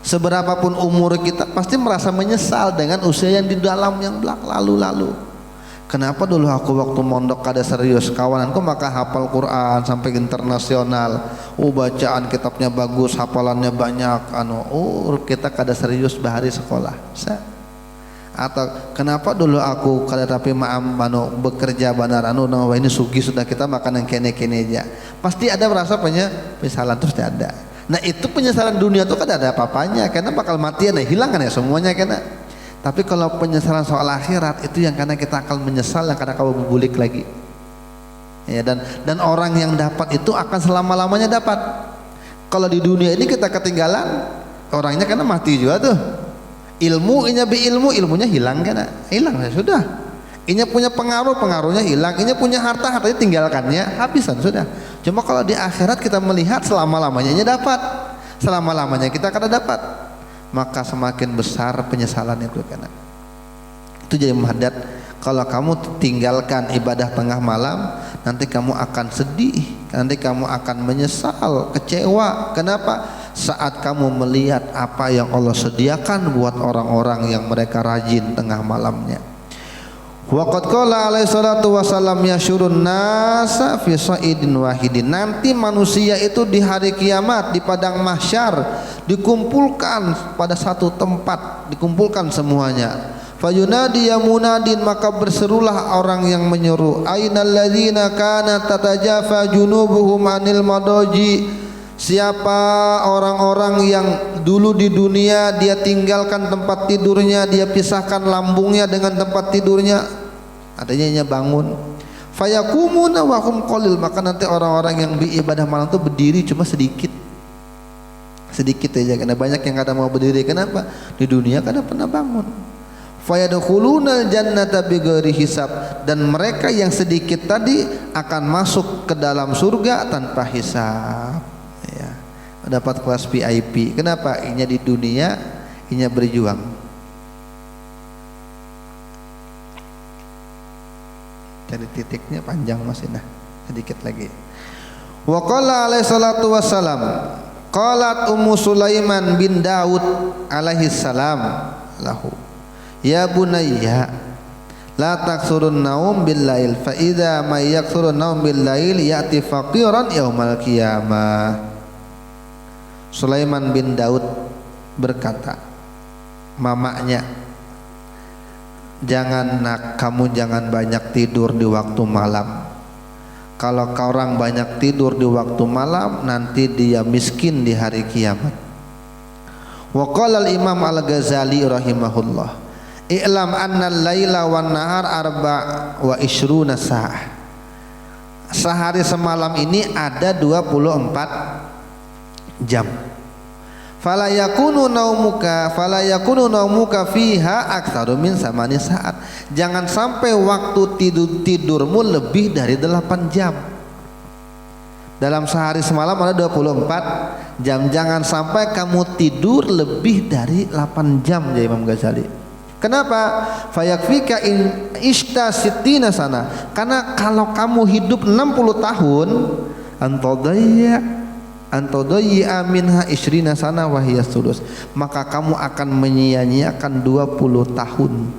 Seberapapun umur kita pasti merasa menyesal dengan usia yang di dalam yang lalu-lalu. Kenapa dulu aku waktu mondok kada serius, kawananku maka hafal Quran sampai internasional, bacaan kitabnya bagus, hafalannya banyak, kita kada serius bahari sekolah. Atau kenapa dulu aku kada tapi bekerja benar wah ini sugi sudah kita makan yang kene-kene aja. Pasti ada merasa penyesalan terus ada. Nah itu penyesalan dunia tuh kan ada apa-apanya, karena bakal mati hilang kan ya semuanya kena. Tapi kalau penyesalan soal akhirat itu yang karena kita akan menyesal, yang karena kamu bulik lagi. Ya, dan orang yang dapat itu akan selama-lamanya dapat. Kalau di dunia ini kita ketinggalan, orangnya karena mati juga tuh. Ilmunya hilang kan? Hilang ya sudah. Inya punya pengaruhnya hilang. Inya punya hartanya tinggalkannya, habisan sudah. Cuma kalau di akhirat kita melihat selama-lamanya dapat, selama-lamanya kita akan dapat, maka semakin besar penyesalan itu kan. Itu jadi muhaddad. Kalau kamu tinggalkan ibadah tengah malam, nanti kamu akan sedih, nanti kamu akan menyesal, kecewa. Kenapa? Saat kamu melihat apa yang Allah sediakan buat orang-orang yang mereka rajin tengah malamnya. Waqad qala alaihi salatu wasallam yasyurun nasa fi sa'idin wahidin. Nanti manusia itu di hari kiamat di padang mahsyar dikumpulkan pada satu tempat, dikumpulkan semuanya. Fayunadi ya munadin, maka berserulah orang yang menyeru, ainal ladzina kana tatajafa junubuhum anil madaji. Siapa orang-orang yang dulu di dunia dia tinggalkan tempat tidurnya, dia pisahkan lambungnya dengan tempat tidurnya, adanya bangun. Fayakumuna wa hum qalil, maka nanti orang-orang yang beribadah malam itu berdiri cuma sedikit aja, karena banyak yang kada mau berdiri. Kenapa? Di dunia kada pernah bangun. Fayadkhuluna jannata bighairi hisab, dan mereka yang sedikit tadi akan masuk ke dalam surga tanpa hisab. Dapat kelas VIP. Kenapa? Inya di dunia, inya berjuang. Jadi titiknya panjang masih, sedikit lagi. Wa qala alaihi salatu wassalam, qalat Ummu Sulaiman bin Daud alaihi salam lahu, ya bunayya la taksurun naum bil lail fa idza may yaksurun naum bil lail ya'ti faqiran yaumal qiyamah. Sulaiman bin Daud berkata, mamanya, kamu jangan banyak tidur di waktu malam. Kalau orang banyak tidur di waktu malam, nanti dia miskin di hari kiamat. Wa qala al-Imam Al-Ghazali rahimahullah, i'lam anna al-laila wan nahar wa ishruna sa'ah. Sehari semalam ini ada 24 jam. Fala yakunu naumuka fiha aktsaru min samani saat. Jangan sampai waktu tidurmu lebih dari 8 jam. Dalam sehari semalam ada 24 jam. Jangan sampai kamu tidur lebih dari 8 jam, ya Imam Ghazali. Kenapa? Fayakfika in ishta sittina sana. Karena kalau kamu hidup 60 tahun, antodayya minha ishrina sana wahiyya sulus, maka kamu akan menyia-nyiakan 20 tahun,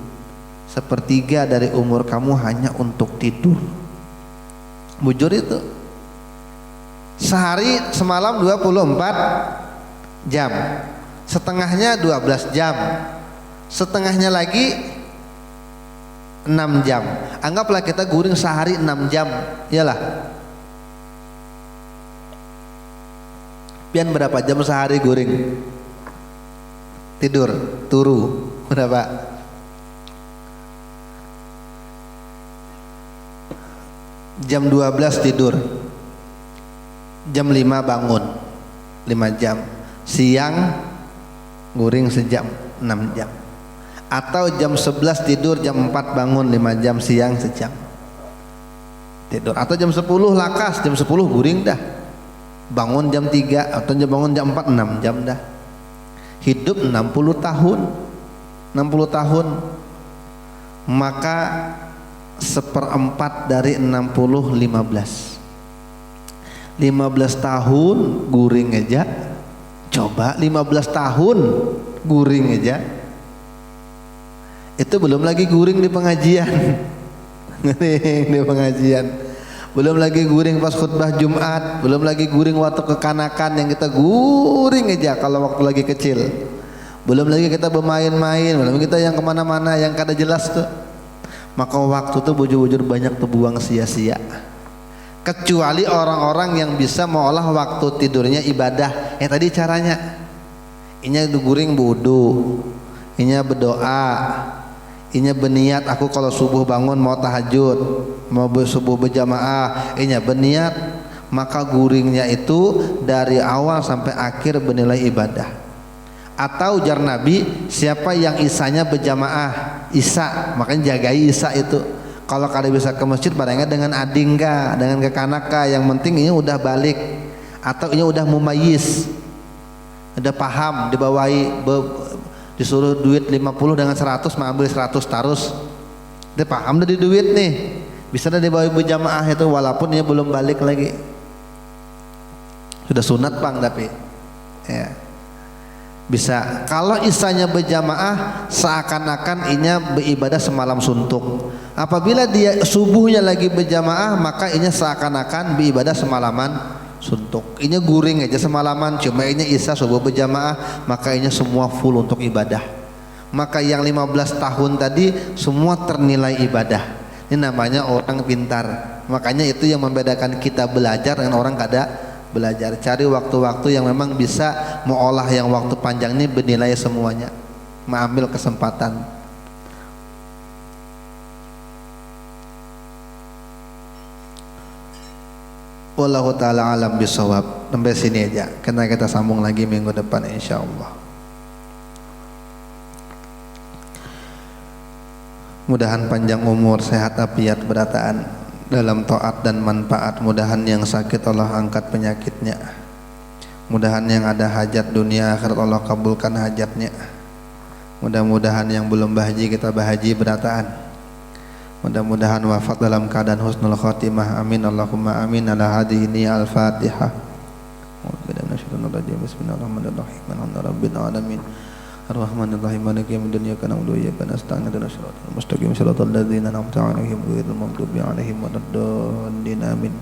sepertiga dari umur kamu hanya untuk tidur. Bujur itu. Sehari semalam 24 jam, setengahnya 12 jam, setengahnya lagi 6 jam. Anggaplah kita guring sehari 6 jam, iyalah. Pian berapa jam sehari guring? Tidur, turu berapa? Jam 12 tidur. jam 5 bangun 5 jam, siang guring sejam 6 jam, atau jam 11 tidur, jam 4 bangun 5 jam, siang sejam tidur, atau jam 10 lakas, jam 10 guring dah, bangun jam 3 atau bangun jam 4 6 jam dah. Hidup 60 tahun, 60 tahun, maka 1/4 dari 60 15 tahun guring aja. Coba 15 tahun guring aja, itu belum lagi guring di pengajian. Di pengajian, belum lagi guring pas khutbah Jumat, belum lagi guring waktu kekanakan yang kita guring aja kalau waktu lagi kecil, belum lagi kita bermain-main, belum kita yang kemana-mana yang kada jelas tuh. Maka waktu tuh bujur-bujur banyak terbuang sia-sia. Kecuali orang-orang yang bisa mengolah waktu tidurnya ibadah. Tadi caranya, inya guring wudu, inya berdoa, inya berniat aku kalau subuh bangun mau tahajud, mau subuh berjamaah, inya berniat, maka guringnya itu dari awal sampai akhir bernilai ibadah. Atau jar Nabi, siapa yang isanya berjamaah isya, makanya jagai isya itu. Kalau kada bisa ke masjid barangnya dengan adingka, dengan kekanaka, yang penting ini udah balik atau ini udah mumayyiz, udah paham, dibawahi disuruh duit 50 dengan 100 mengambil 100 terus. Dia paham dari duit nih, bisa dah dibawahi berjamaah itu walaupun dia belum balik lagi. Sudah sunat Bang tapi ya. Bisa. Kalau isanya berjamaah seakan-akan inya beribadah semalam suntuk. Apabila dia subuhnya lagi berjamaah, maka inya seakan-akan beribadah semalaman suntuk. Inya guring aja semalaman, cuma inya isya subuh berjamaah, maka inya semua full untuk ibadah. Maka yang 15 tahun tadi semua ternilai ibadah. Ini namanya orang pintar. Makanya itu yang membedakan kita belajar dengan orang kada belajar. Cari waktu-waktu yang memang bisa mengolah yang waktu panjang ini bernilai semuanya, mengambil kesempatan. Wallahu ta'ala alam bisawab. Sampai sini aja, karena kita sambung lagi minggu depan insyaallah. Mudahan panjang umur, sehat afiat, berataan dalam taat dan manfaat. Mudahan yang sakit Allah angkat penyakitnya. Mudahan yang ada hajat dunia akhirat Allah kabulkan hajatnya. Mudah-mudahan yang belum bahaji kita bahaji berataan. Mudah-mudahan wafat dalam keadaan husnul khatimah. Amin Allahumma amin. Ala hadhihi al-Fatihah. Bismillahirrahmanirrahim. Alhamdulillahirabbil alamin. Ar-Rahmanir-Rahim. Maliki yaumiddin. Iyyaka na'budu wa iyyaka nasta'in. Ihdinas siratal mustaqim. Shiratal ladzina an'amta 'alaihim ghairil maghdubi 'alaihim waladdallin. Amin.